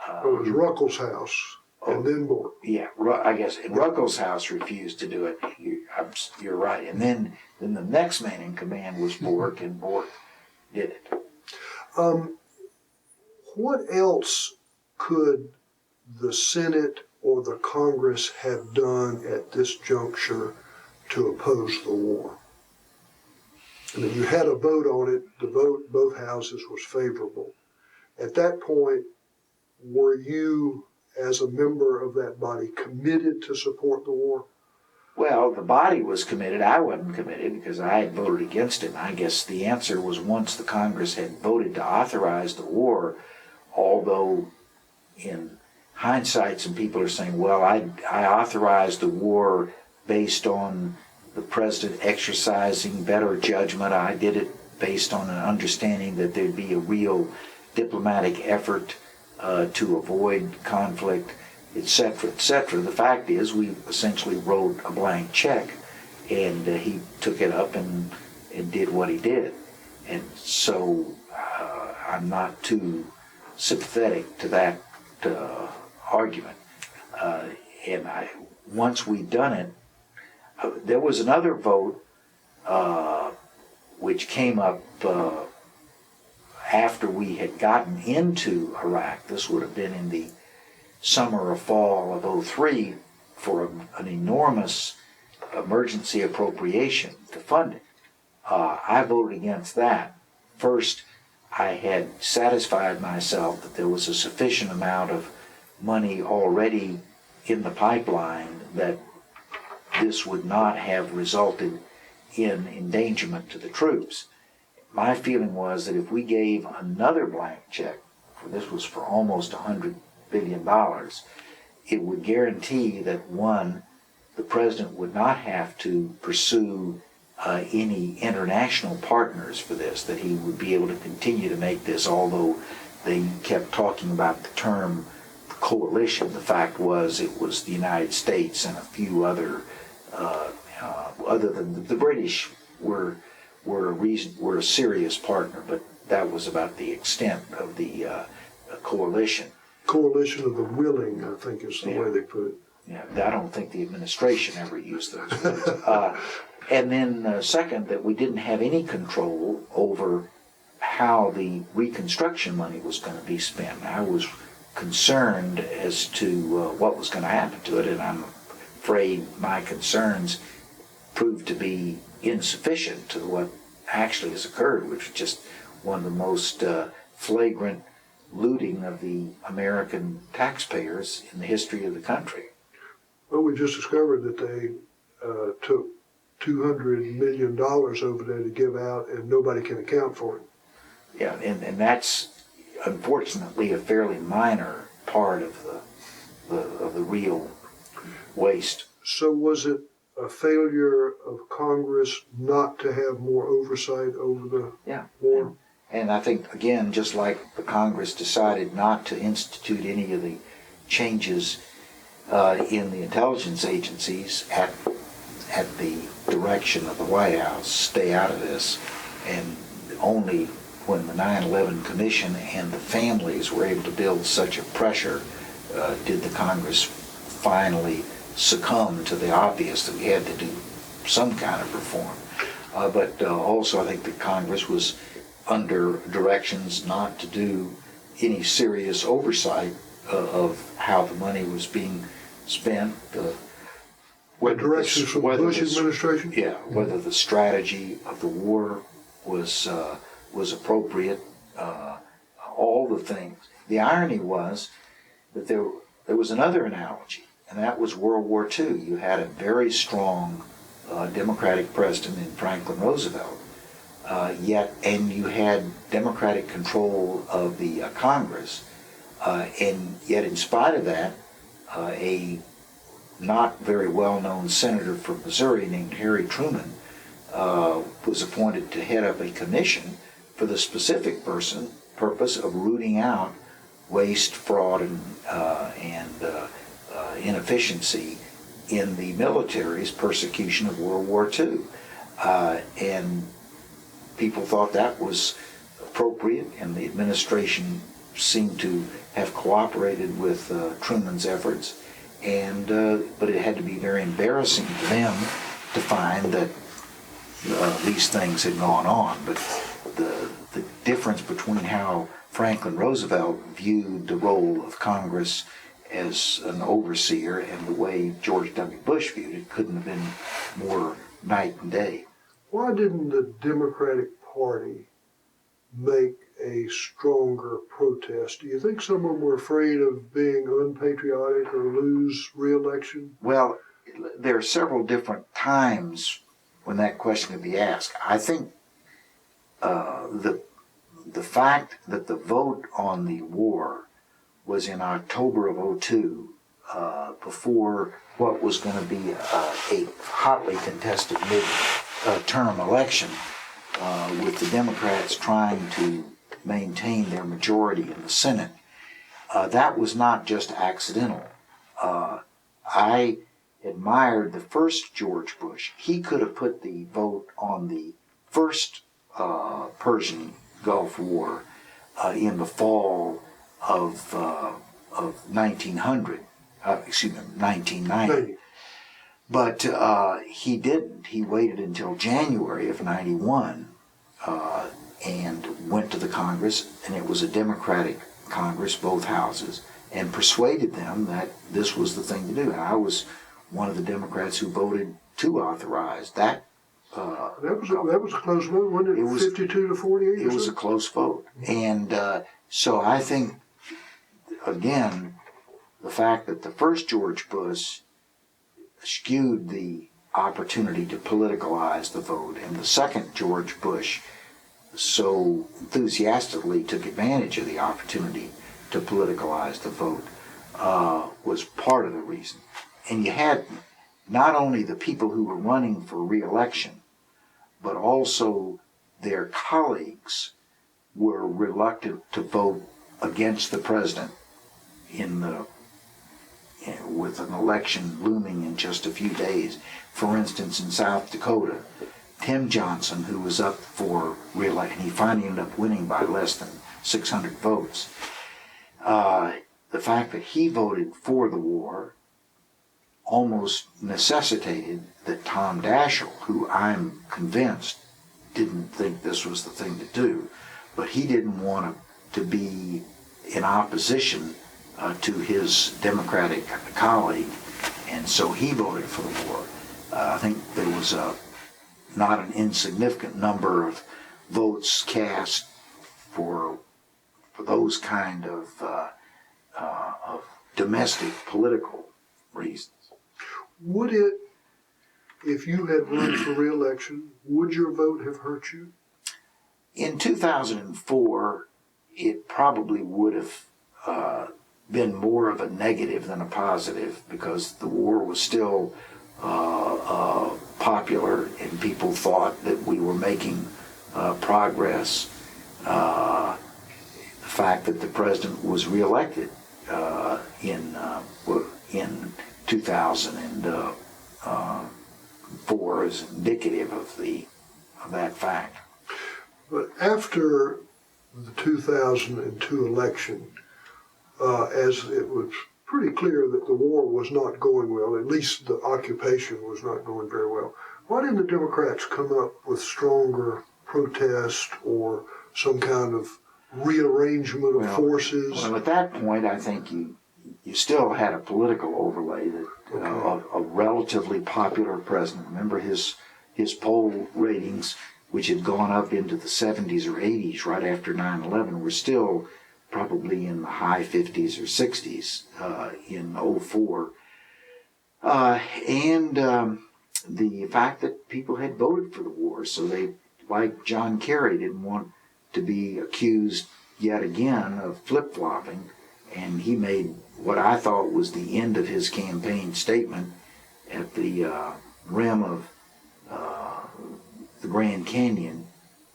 It was Ruckelshaus, and then Bork. Yeah, I guess, and Ruckelshaus refused to do it. You're right. And then the next man in command was Bork, and Bork did it. What else could the Senate or the Congress have done at this juncture to oppose the war? I mean, you had a vote on it. The vote, both houses, was favorable. At that point, were you, as a member of that body, committed to support the war? Well, the body was committed. I wasn't committed because I had voted against it. And I guess the answer was once the Congress had voted to authorize the war, although in hindsight some people are saying, well, I authorized the war based on the president exercising better judgment. I did it based on an understanding that there'd be a real diplomatic effort to avoid conflict, etc., etc. The fact is, we essentially wrote a blank check, and he took it up and did what he did. And so I'm not too sympathetic to that argument. And once we'd done it, there was another vote which came up after we had gotten into Iraq. This would have been in the summer or fall of '03 for an enormous emergency appropriation to fund it. I voted against that. First, I had satisfied myself that there was a sufficient amount of money already in the pipeline that this would not have resulted in endangerment to the troops. My feeling was that if we gave another blank check, this was for almost $100 billion, it would guarantee that, one, the president would not have to pursue any international partners for this, that he would be able to continue to make this, although they kept talking about the term coalition. The fact was it was the United States and a few other than the British were a serious partner, but that was about the extent of the coalition. Coalition of the willing, I think is the way they put it. Yeah, I don't think the administration ever used those words. And then second, that we didn't have any control over how the Reconstruction money was going to be spent. I was concerned as to what was going to happen to it, and I'm afraid my concerns proved to be insufficient to what actually has occurred, which is just one of the most flagrant looting of the American taxpayers in the history of the country. Well, we just discovered that they took $200 million over there to give out, and nobody can account for it. Yeah, and that's unfortunately a fairly minor part of the real waste. So was it a failure of Congress not to have more oversight over the war? And I think, again, just like the Congress decided not to institute any of the changes in the intelligence agencies at the direction of the White House, stay out of this, and only when the 9/11 Commission and the families were able to build such a pressure did the Congress finally succumb to the obvious that we had to do some kind of reform. But also I think the Congress was under directions not to do any serious oversight of how the money was being spent. Directions from the Bush administration? Yeah, whether the strategy of the war was appropriate, all the things. The irony was that there was another analogy, and that was World War II. You had a very strong Democratic president in Franklin Roosevelt, and you had Democratic control of the Congress, and yet in spite of that, a not very well-known senator from Missouri named Harry Truman was appointed to head up a commission for the specific purpose of rooting out waste, fraud, and inefficiency in the military's persecution of World War II. And people thought that was appropriate, and the administration seemed to have cooperated with Truman's efforts. But it had to be very embarrassing to them to find that these things had gone on. But the difference between how Franklin Roosevelt viewed the role of Congress as an overseer and the way George W. Bush viewed it couldn't have been more night and day. Why didn't the Democratic Party make a stronger protest? Do you think some of them were afraid of being unpatriotic or lose re-election? Well, there are several different times when that question could be asked. I think the fact that the vote on the war was in October of 2002, before what was going to be a hotly contested mid-term election, with the Democrats trying to maintain their majority in the Senate, that was not just accidental. I admired the first George Bush. He could have put the vote on the first Persian Gulf War in the fall of 1990. But he didn't. He waited until January of 91 and went to the Congress, and it was a Democratic Congress, both houses, and persuaded them that this was the thing to do. And I was one of the Democrats who voted to authorize that. That was a close vote, wasn't it? 52 to 48? It was a close vote. And so I think, again, the fact that the first George Bush skewed the opportunity to politicalize the vote, and the second George Bush so enthusiastically took advantage of the opportunity to politicalize the vote. was part of the reason. And you had not only the people who were running for re-election, but also their colleagues were reluctant to vote against the president with an election looming in just a few days. For instance, in South Dakota, Tim Johnson, who was up for re-election, he finally ended up winning by less than 600 votes. The fact that he voted for the war almost necessitated that Tom Daschle, who I'm convinced didn't think this was the thing to do, but he didn't want to be in opposition to his Democratic colleague, and so he voted for the war. I think there was not an insignificant number of votes cast for those kind of domestic political reasons. Would it, if you had run for re-election, would your vote have hurt you? In 2004, it probably would have been more of a negative than a positive, because the war was still popular and people thought that we were making progress. The fact that the president was reelected in 2004 is indicative of that fact. But after the 2002 election, as it was pretty clear that the war was not going well, at least the occupation was not going very well, why didn't the Democrats come up with stronger protest or some kind of rearrangement of forces? Well, at that point, I think you still had a political overlay that a relatively popular president. Remember his poll ratings, which had gone up into the 70s or 80s right after 9/11, were still probably in the high 50s or 60s in 2004. And the fact that people had voted for the war, so they, like John Kerry, didn't want to be accused yet again of flip-flopping, and he made what I thought was the end of his campaign statement at the rim of the Grand Canyon,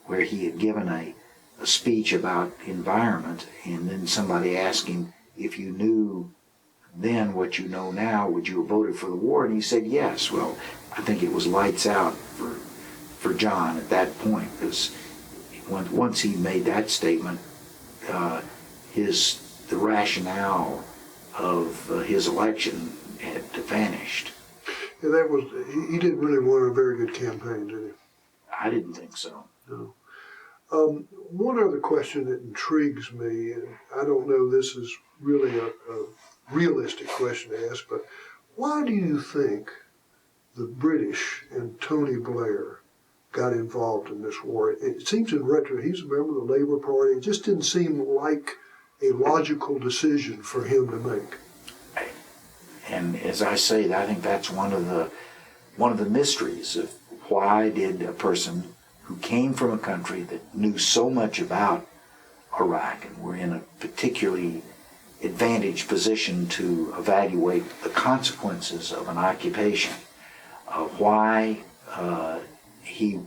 where he had given a speech about environment, and then somebody asked him, if you knew then what you know now, would you have voted for the war? And he said yes. Well, I think it was lights out for John at that point, because once he made that statement, the rationale of his election had vanished. Yeah, he didn't really run a very good campaign, did he? I didn't think so. No. One other question that intrigues me, and I don't know this is really a realistic question to ask, but why do you think the British and Tony Blair got involved in this war? It seems in retro, he's a member of the Labour Party. It just didn't seem like a logical decision for him to make. And as I say, I think that's one of the mysteries of why did a person who came from a country that knew so much about Iraq and were in a particularly advantaged position to evaluate the consequences of an occupation, why he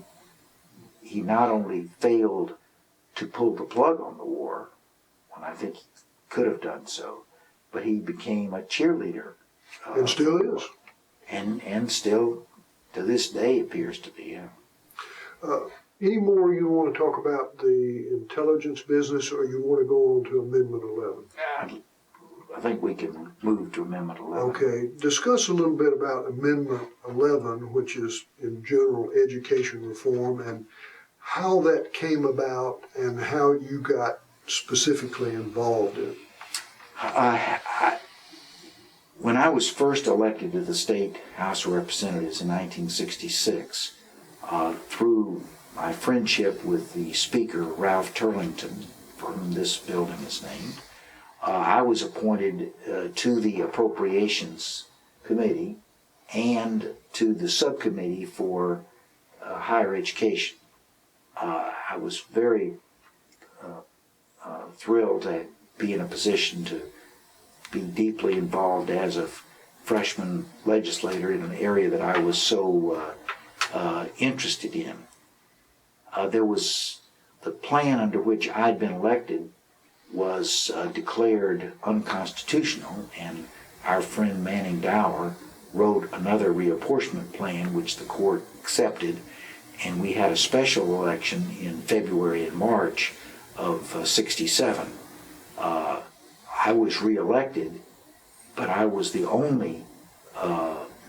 not only failed to pull the plug on the war, when I think he could have done so, but he became a cheerleader. And still is. And still, to this day, appears to be. Any more you want to talk about the intelligence business, or you want to go on to Amendment 11? I think we can move to Amendment 11. Okay. Discuss a little bit about Amendment 11, which is in general education reform, and how that came about and how you got specifically involved in it. When I was first elected to the State House of Representatives in 1966, through my friendship with the Speaker, Ralph Turlington, for whom this building is named, I was appointed to the Appropriations Committee and to the Subcommittee for Higher Education. I was very thrilled to be in a position to be deeply involved as a freshman legislator in an area that I was so interested in. There was the plan under which I'd been elected was declared unconstitutional, and our friend Manning Dower wrote another reapportionment plan which the court accepted, and we had a special election in February and March of '67. I was reelected, but I was the only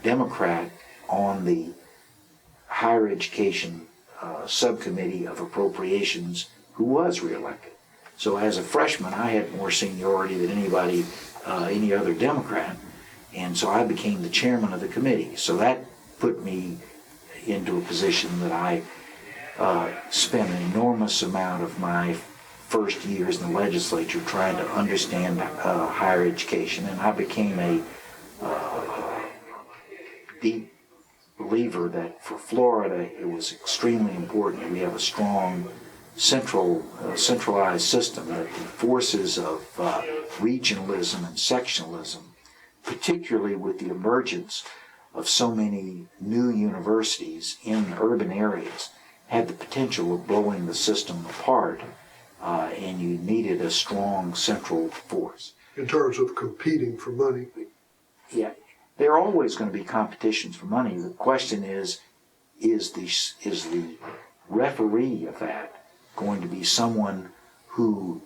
Democrat on the higher education subcommittee of appropriations who was reelected. So as a freshman, I had more seniority than anybody, any other Democrat, and so I became the chairman of the committee. So that put me into a position that I spent an enormous amount of my first years in the legislature trying to understand higher education, and I became a deep believer that for Florida it was extremely important that we have a strong centralized system, that the forces of regionalism and sectionalism, particularly with the emergence of so many new universities in urban areas, had the potential of blowing the system apart, and you needed a strong central force. In terms of competing for money. Yeah, there are always going to be competitions for money. The question is the referee of that going to be someone who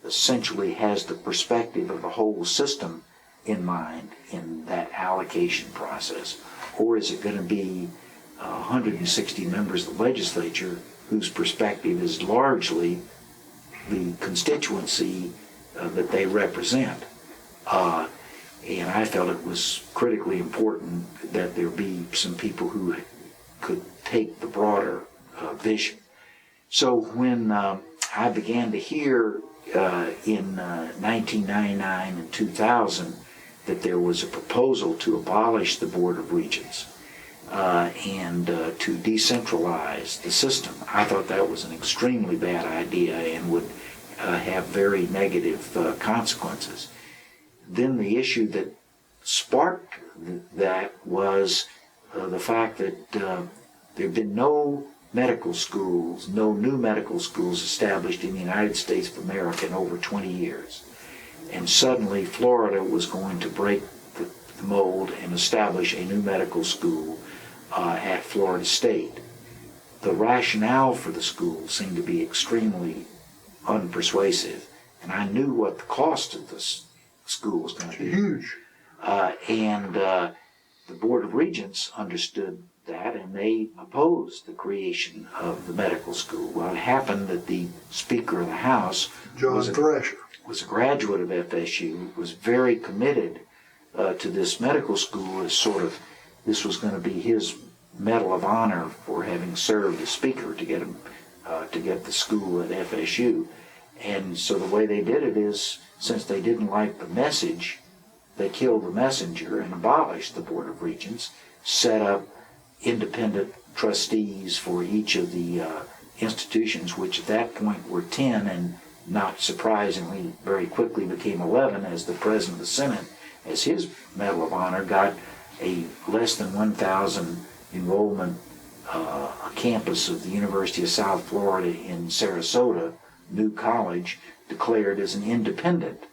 essentially has the perspective of the whole system in mind in that allocation process? Or is it going to be 160 members of the legislature whose perspective is largely the constituency that they represent? And I felt it was critically important that there be some people who could take the broader vision. So when I began to hear in 1999 and 2000 that there was a proposal to abolish the Board of Regents and to decentralize the system, I thought that was an extremely bad idea and would have very negative consequences. Then the issue that sparked that was the fact that there had been no medical schools, no new medical schools established in the United States of America in over 20 years. And suddenly Florida was going to break the mold and establish a new medical school at Florida State. The rationale for the school seemed to be extremely unpersuasive, and I knew what the cost of this school was going to be. Huge. And the Board of Regents understood that, and they opposed the creation of the medical school. Well, it happened that the Speaker of the House John Thrasher was a graduate of FSU, was very committed to this medical school as sort of, this was going to be his Medal of Honor for having served as Speaker to get him to get the school at FSU. And so the way they did it is, since they didn't like the message, they killed the messenger and abolished the Board of Regents, set up independent trustees for each of the institutions, which at that point were 10, and not surprisingly very quickly became 11, as the President of the Senate, as his Medal of Honor, got a less than 1,000 enrollment campus of the University of South Florida in Sarasota, new college, declared as an independent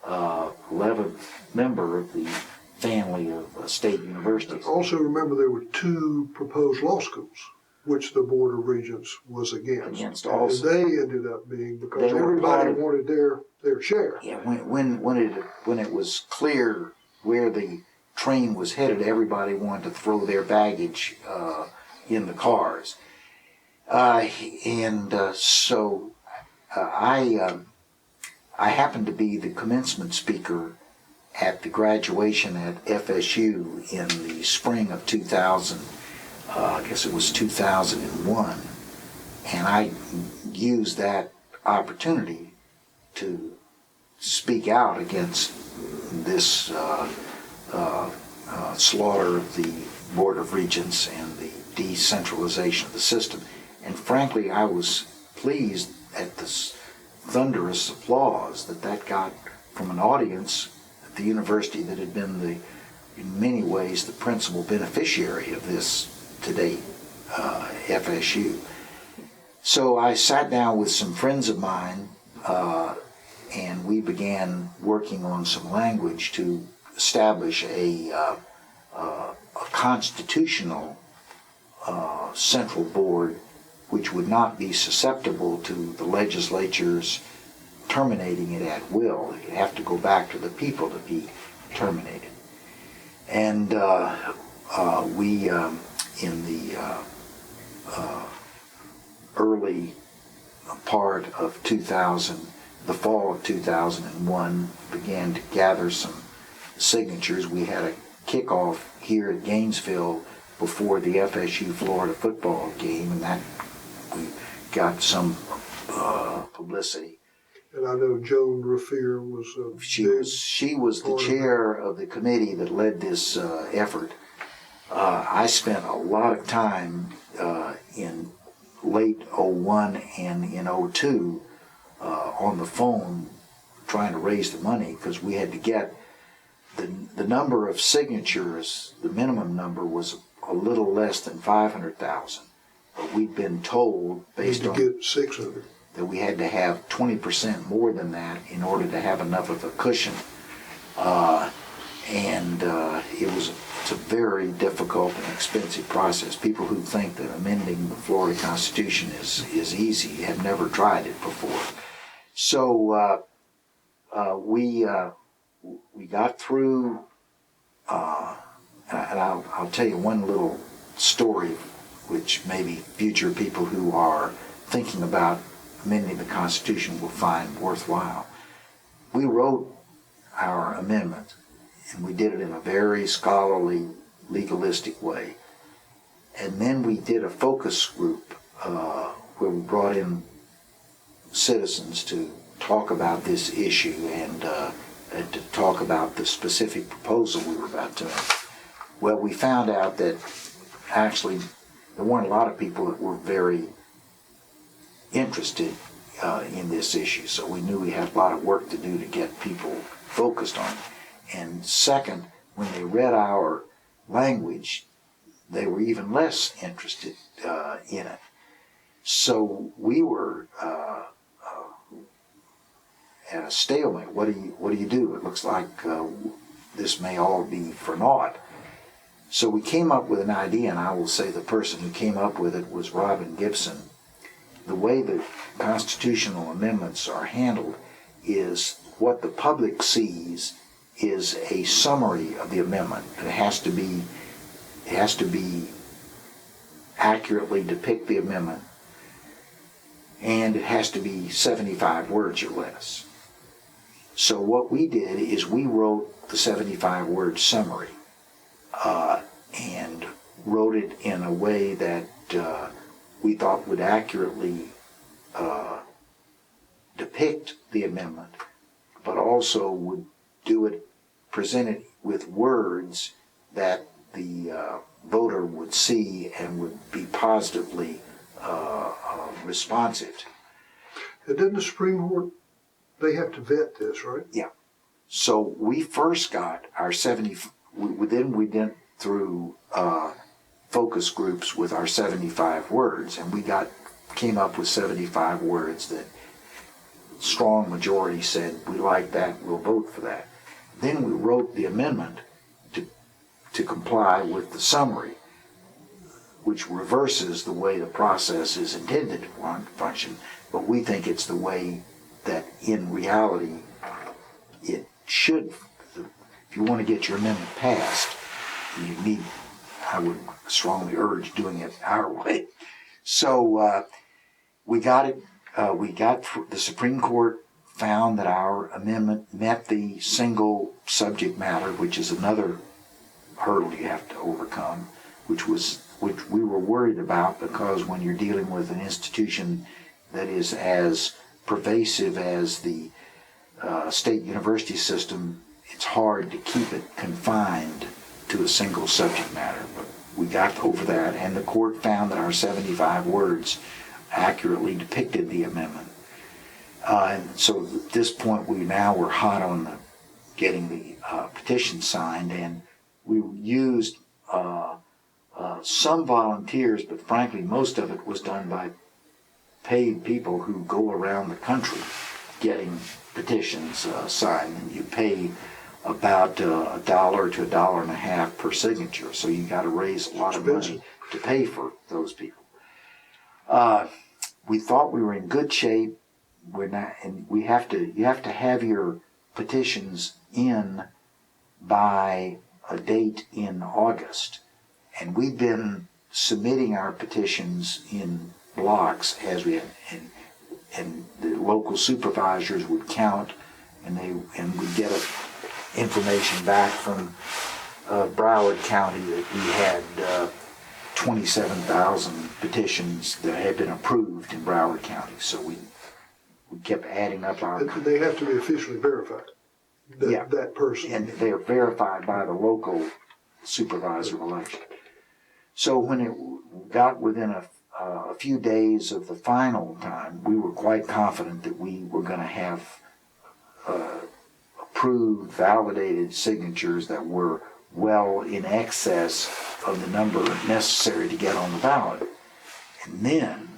11th member of the family of state universities. Also remember there were 2 proposed law schools, which the Board of Regents was against. Also. And they ended up being, because everybody wanted their share. Yeah, when it was clear where the train was headed, everybody wanted to throw their baggage in the cars. So I happened to be the commencement speaker at the graduation at FSU in the spring of 2000, I guess it was 2001, and I used that opportunity to speak out against this slaughter of the Board of Regents and the decentralization of the system. And frankly, I was pleased at this thunderous applause that got from an audience the university that had been in many ways the principal beneficiary of this to date, FSU. So I sat down with some friends of mine, and we began working on some language to establish a constitutional central board which would not be susceptible to the legislatures terminating it at will. It would have to go back to the people to be terminated. And we, in the early part of 2000, the fall of 2001, began to gather some signatures. We had a kickoff here at Gainesville before the FSU Florida football game, and that we got some publicity. And I know Joan Raffier was She was the chair of the committee that led this effort. I spent a lot of time in late 01 and in 02 on the phone trying to raise the money, because we had to get the number of signatures. The minimum number was a little less than 500,000, but we'd been told, based on get 600, that we had to have 20% more than that in order to have enough of a cushion. It's a very difficult and expensive process. People who think that amending the Florida Constitution is easy have never tried it before. So we got through, and I'll tell you one little story which maybe future people who are thinking about amending the Constitution will find worthwhile. We wrote our amendment, and we did it in a very scholarly, legalistic way. And then we did a focus group where we brought in citizens to talk about this issue and to talk about the specific proposal we were about to make. Well, we found out that actually there weren't a lot of people that were very interested in this issue, so we knew we had a lot of work to do to get people focused on it. And second, when they read our language, they were even less interested in it. So we were at a stalemate. What do you do? It looks like this may all be for naught. So we came up with an idea, and I will say the person who came up with it was Robin Gibson. The way that constitutional amendments are handled is what the public sees is a summary of the amendment. It has to be accurately depict the amendment, and it has to be 75 words or less. So what we did is we wrote the 75-word summary and wrote it in a way that we thought would accurately depict the amendment, but also would present it with words that the voter would see and would be positively responsive. And didn't the Supreme Court, they have to vet this, right? Yeah. So we first got our 70, then we went through focus groups with our 75 words, and we came up with 75 words that strong majority said, we like that, we'll vote for that. Then we wrote the amendment to comply with the summary, which reverses the way the process is intended to function, but we think it's the way that in reality it should. If you want to get your amendment passed, I would strongly urge doing it our way. So we got it. The Supreme Court found that our amendment met the single subject matter, which is another hurdle you have to overcome, which we were worried about, because when you're dealing with an institution that is as pervasive as the state university system, it's hard to keep it confined to a single subject matter. But we got over that, and the court found that our 75 words accurately depicted the amendment. And so at this point, we're hot on the getting the petition signed, and we used some volunteers, but frankly most of it was done by paid people who go around the country getting petitions signed, and you pay about $1 to $1.50 per signature, so you got to raise a lot of money to pay for those people. We thought we were in good shape. We're not, and you have to have your petitions in by a date in August, and we've been submitting our petitions in blocks as we and the local supervisors would count, and we'd get information back from Broward County that we had 27,000 petitions that had been approved in Broward County. So we kept adding up our... They have to be officially verified, that person. And they're verified by the local supervisor of election. So when it got within a few days of the final time, we were quite confident that we were going to have approved, validated signatures that were well in excess of the number necessary to get on the ballot. And then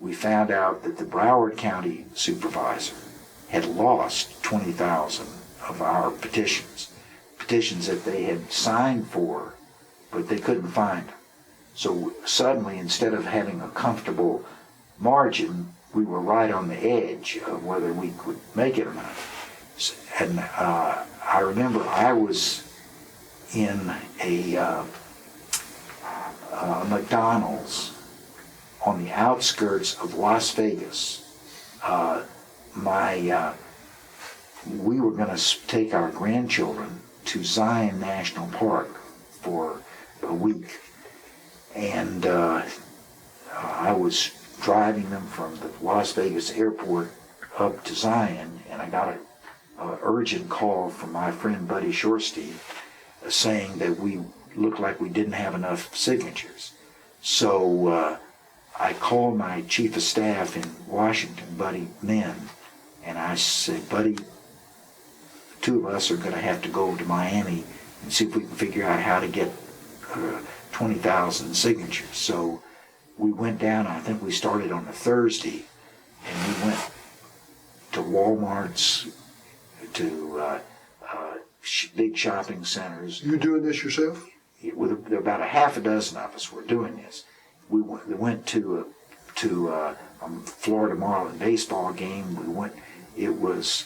we found out that the Broward County supervisor had lost 20,000 of our petitions that they had signed for, but they couldn't find them. So suddenly, instead of having a comfortable margin, we were right on the edge of whether we could make it or not. And I remember I was in a McDonald's on the outskirts of Las Vegas. We were going to take our grandchildren to Zion National Park for a week. And I was driving them from the Las Vegas airport up to Zion, and I got an urgent call from my friend Buddy Shorstein saying that we looked like we didn't have enough signatures. So I called my chief of staff in Washington, Buddy Min, and I said, Buddy, the two of us are going to have to go to Miami and see if we can figure out how to get 20,000 signatures. So we went down, I think we started on a Thursday, and we went to Walmarts, to big shopping centers. You doing this yourself? With about a half a dozen of us were doing this. We went to a Florida Marlin baseball game. There was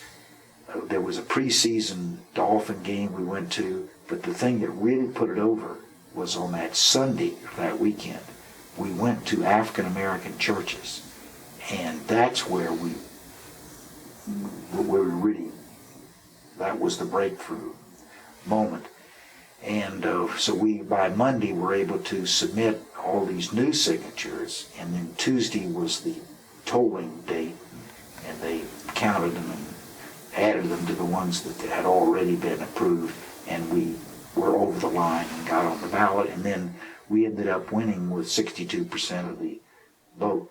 a preseason Dolphin game we went to, but the thing that really put it over was on that Sunday of that weekend. We went to African American churches, and that's where we really, that was the breakthrough moment. And so we, by Monday, were able to submit all these new signatures, and then Tuesday was the tolling date, and they counted them and added them to the ones that had already been approved, and we were over the line and got on the ballot, and then we ended up winning with 62% of the vote.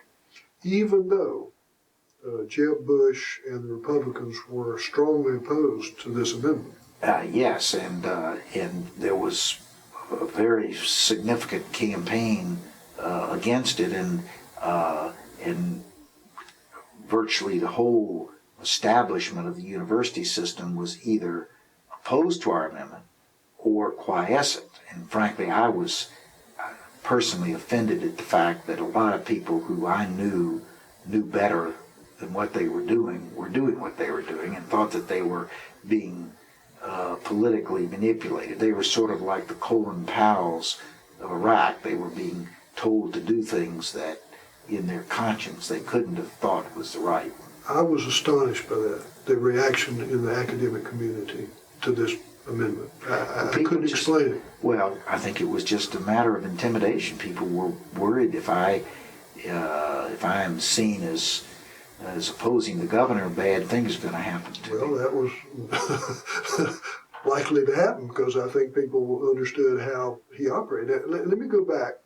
Even though Jeb Bush and the Republicans were strongly opposed to this amendment. Yes, and there was a very significant campaign against it, and virtually the whole establishment of the university system was either opposed to our amendment or quiescent. And frankly, I was personally offended at the fact that a lot of people who I knew better than what they were doing what they were doing, and thought that they were being politically manipulated. They were sort of like the Colin Powells of Iraq. They were being told to do things that in their conscience they couldn't have thought was the right. I was astonished by that, the reaction in the academic community to this amendment. I couldn't explain it. Well, I think it was just a matter of intimidation. People were worried if I am seen as opposing the governor, bad things are going to happen to me. Well, that was likely to happen because I think people understood how he operated. Let me go back.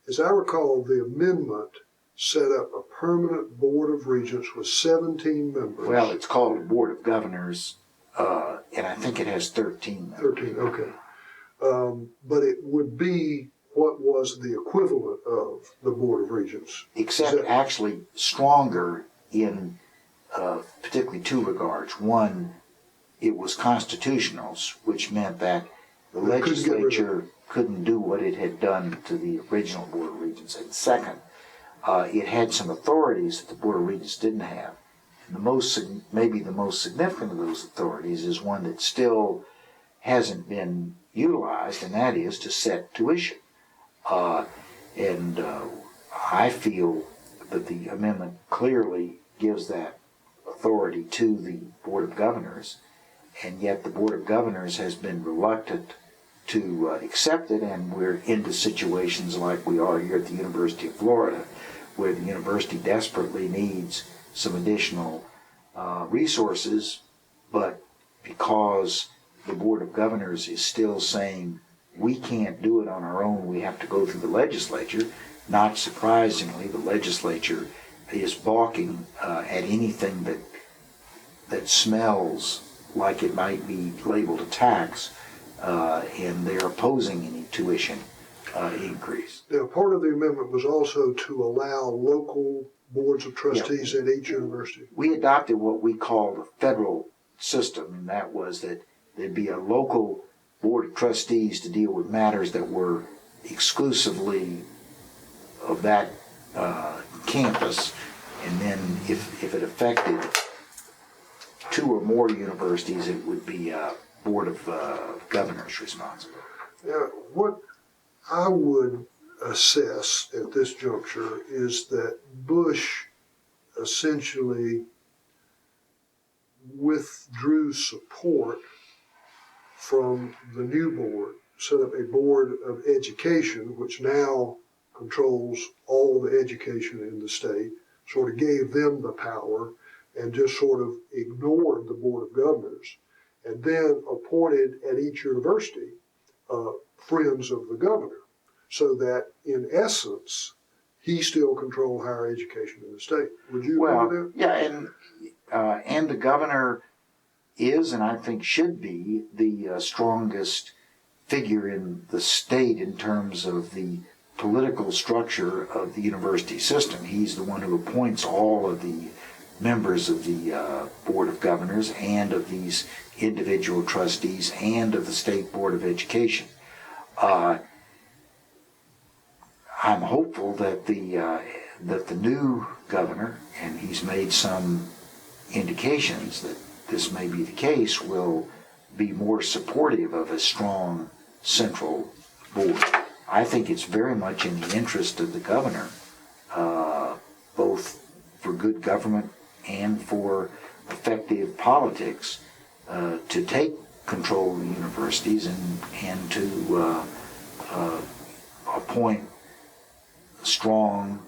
As I recall, the amendment set up a permanent board of regents with 17 members. Well, it's called a board of governors. And I think it has 13 members. 13, okay. But it would be what was the equivalent of the Board of Regents. Except actually stronger in particularly two regards. One, it was constitutional, which meant that the legislature couldn't do what it had done to the original Board of Regents. And second, it had some authorities that the Board of Regents didn't have. And maybe the most significant of those authorities is one that still hasn't been utilized, and that is to set tuition. I feel that the amendment clearly gives that authority to the Board of Governors, and yet the Board of Governors has been reluctant to accept it, and we're into situations like we are here at the University of Florida, where the university desperately needs some additional resources, but because the Board of Governors is still saying we can't do it on our own, we have to go through the legislature. Not surprisingly, the legislature is balking at anything that smells like it might be labeled a tax, and they're opposing any tuition increase. Now, part of the amendment was also to allow local boards of trustees at each university. We adopted what we call the federal system, and that was that there'd be a local board of trustees to deal with matters that were exclusively of that campus, and then if it affected two or more universities, it would be a Board of Governors responsible. Now, what I would assess at this juncture is that Bush essentially withdrew support from the new board, set up a board of education, which now controls all the education in the state, sort of gave them the power and just sort of ignored the Board of Governors, and then appointed at each university friends of the governor, so that in essence, he still controlled higher education in the state. Would you agree with that? Yeah, and the governor is, and I think should be, the strongest figure in the state in terms of the political structure of the university system. He's the one who appoints all of the members of the Board of Governors and of these individual trustees and of the State Board of Education. I'm hopeful that the new governor, and he's made some indications that this may be the case, will be more supportive of a strong central board. I think it's very much in the interest of the governor, both for good government and for effective politics, to take control of the universities and to appoint strong,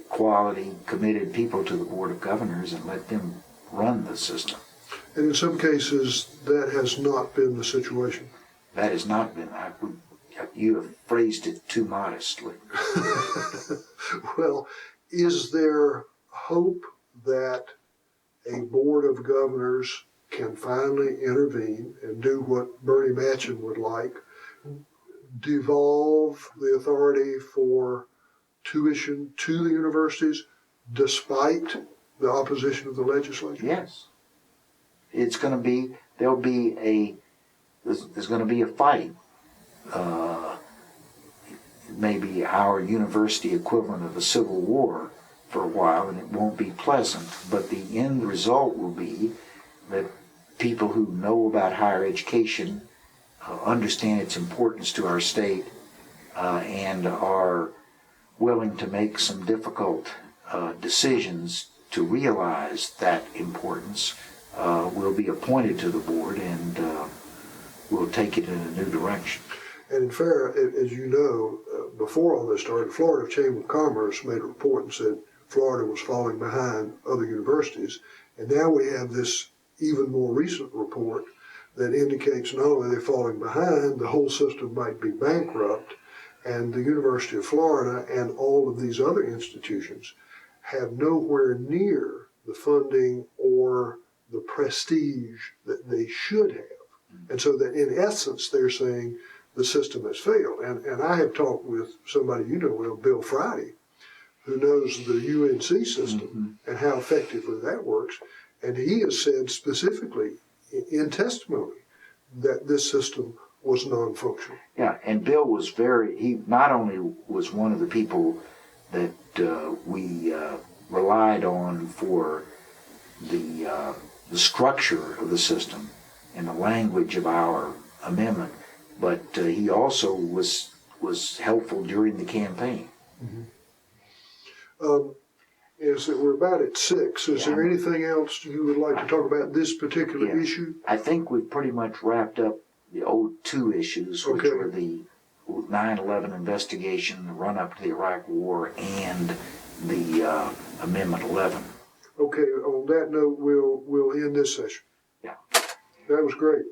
quality, committed people to the Board of Governors and let them run the system. And in some cases, that has not been the situation. That has not been. You have phrased it too modestly. Well, is there hope that a Board of Governors can finally intervene and do what Bernie Manchin would like, devolve the authority for tuition to the universities despite the opposition of the legislature? Yes. It's going to be, there's going to be a fight. Maybe our university equivalent of a civil war for a while, and it won't be pleasant, but the end result will be that people who know about higher education, understand its importance to our state, and are willing to make some difficult decisions to realize that importance, will be appointed to the board and will take it in a new direction. And in fair, as you know, before all this started, Florida Chamber of Commerce made a report and said Florida was falling behind other universities. And now we have this even more recent report that indicates not only they're falling behind, the whole system might be bankrupt, and the University of Florida and all of these other institutions have nowhere near the funding or the prestige that they should have. And so that in essence, they're saying the system has failed. And I have talked with somebody you know well, Bill Friday, who knows the UNC system and how effectively that works. And he has said specifically in testimony that this system was non-functional. Yeah, and Bill was he not only was one of the people that we relied on for the structure of the system and the language of our amendment, but he also was helpful during the campaign. We're about at 6. Is there anything else you would like to talk about this particular issue? I think we've pretty much wrapped up the old 2 issues, which were the 9/11 investigation, the run-up to the Iraq War, and the Amendment 11. Okay, on that note, we'll end this session. Yeah. That was great.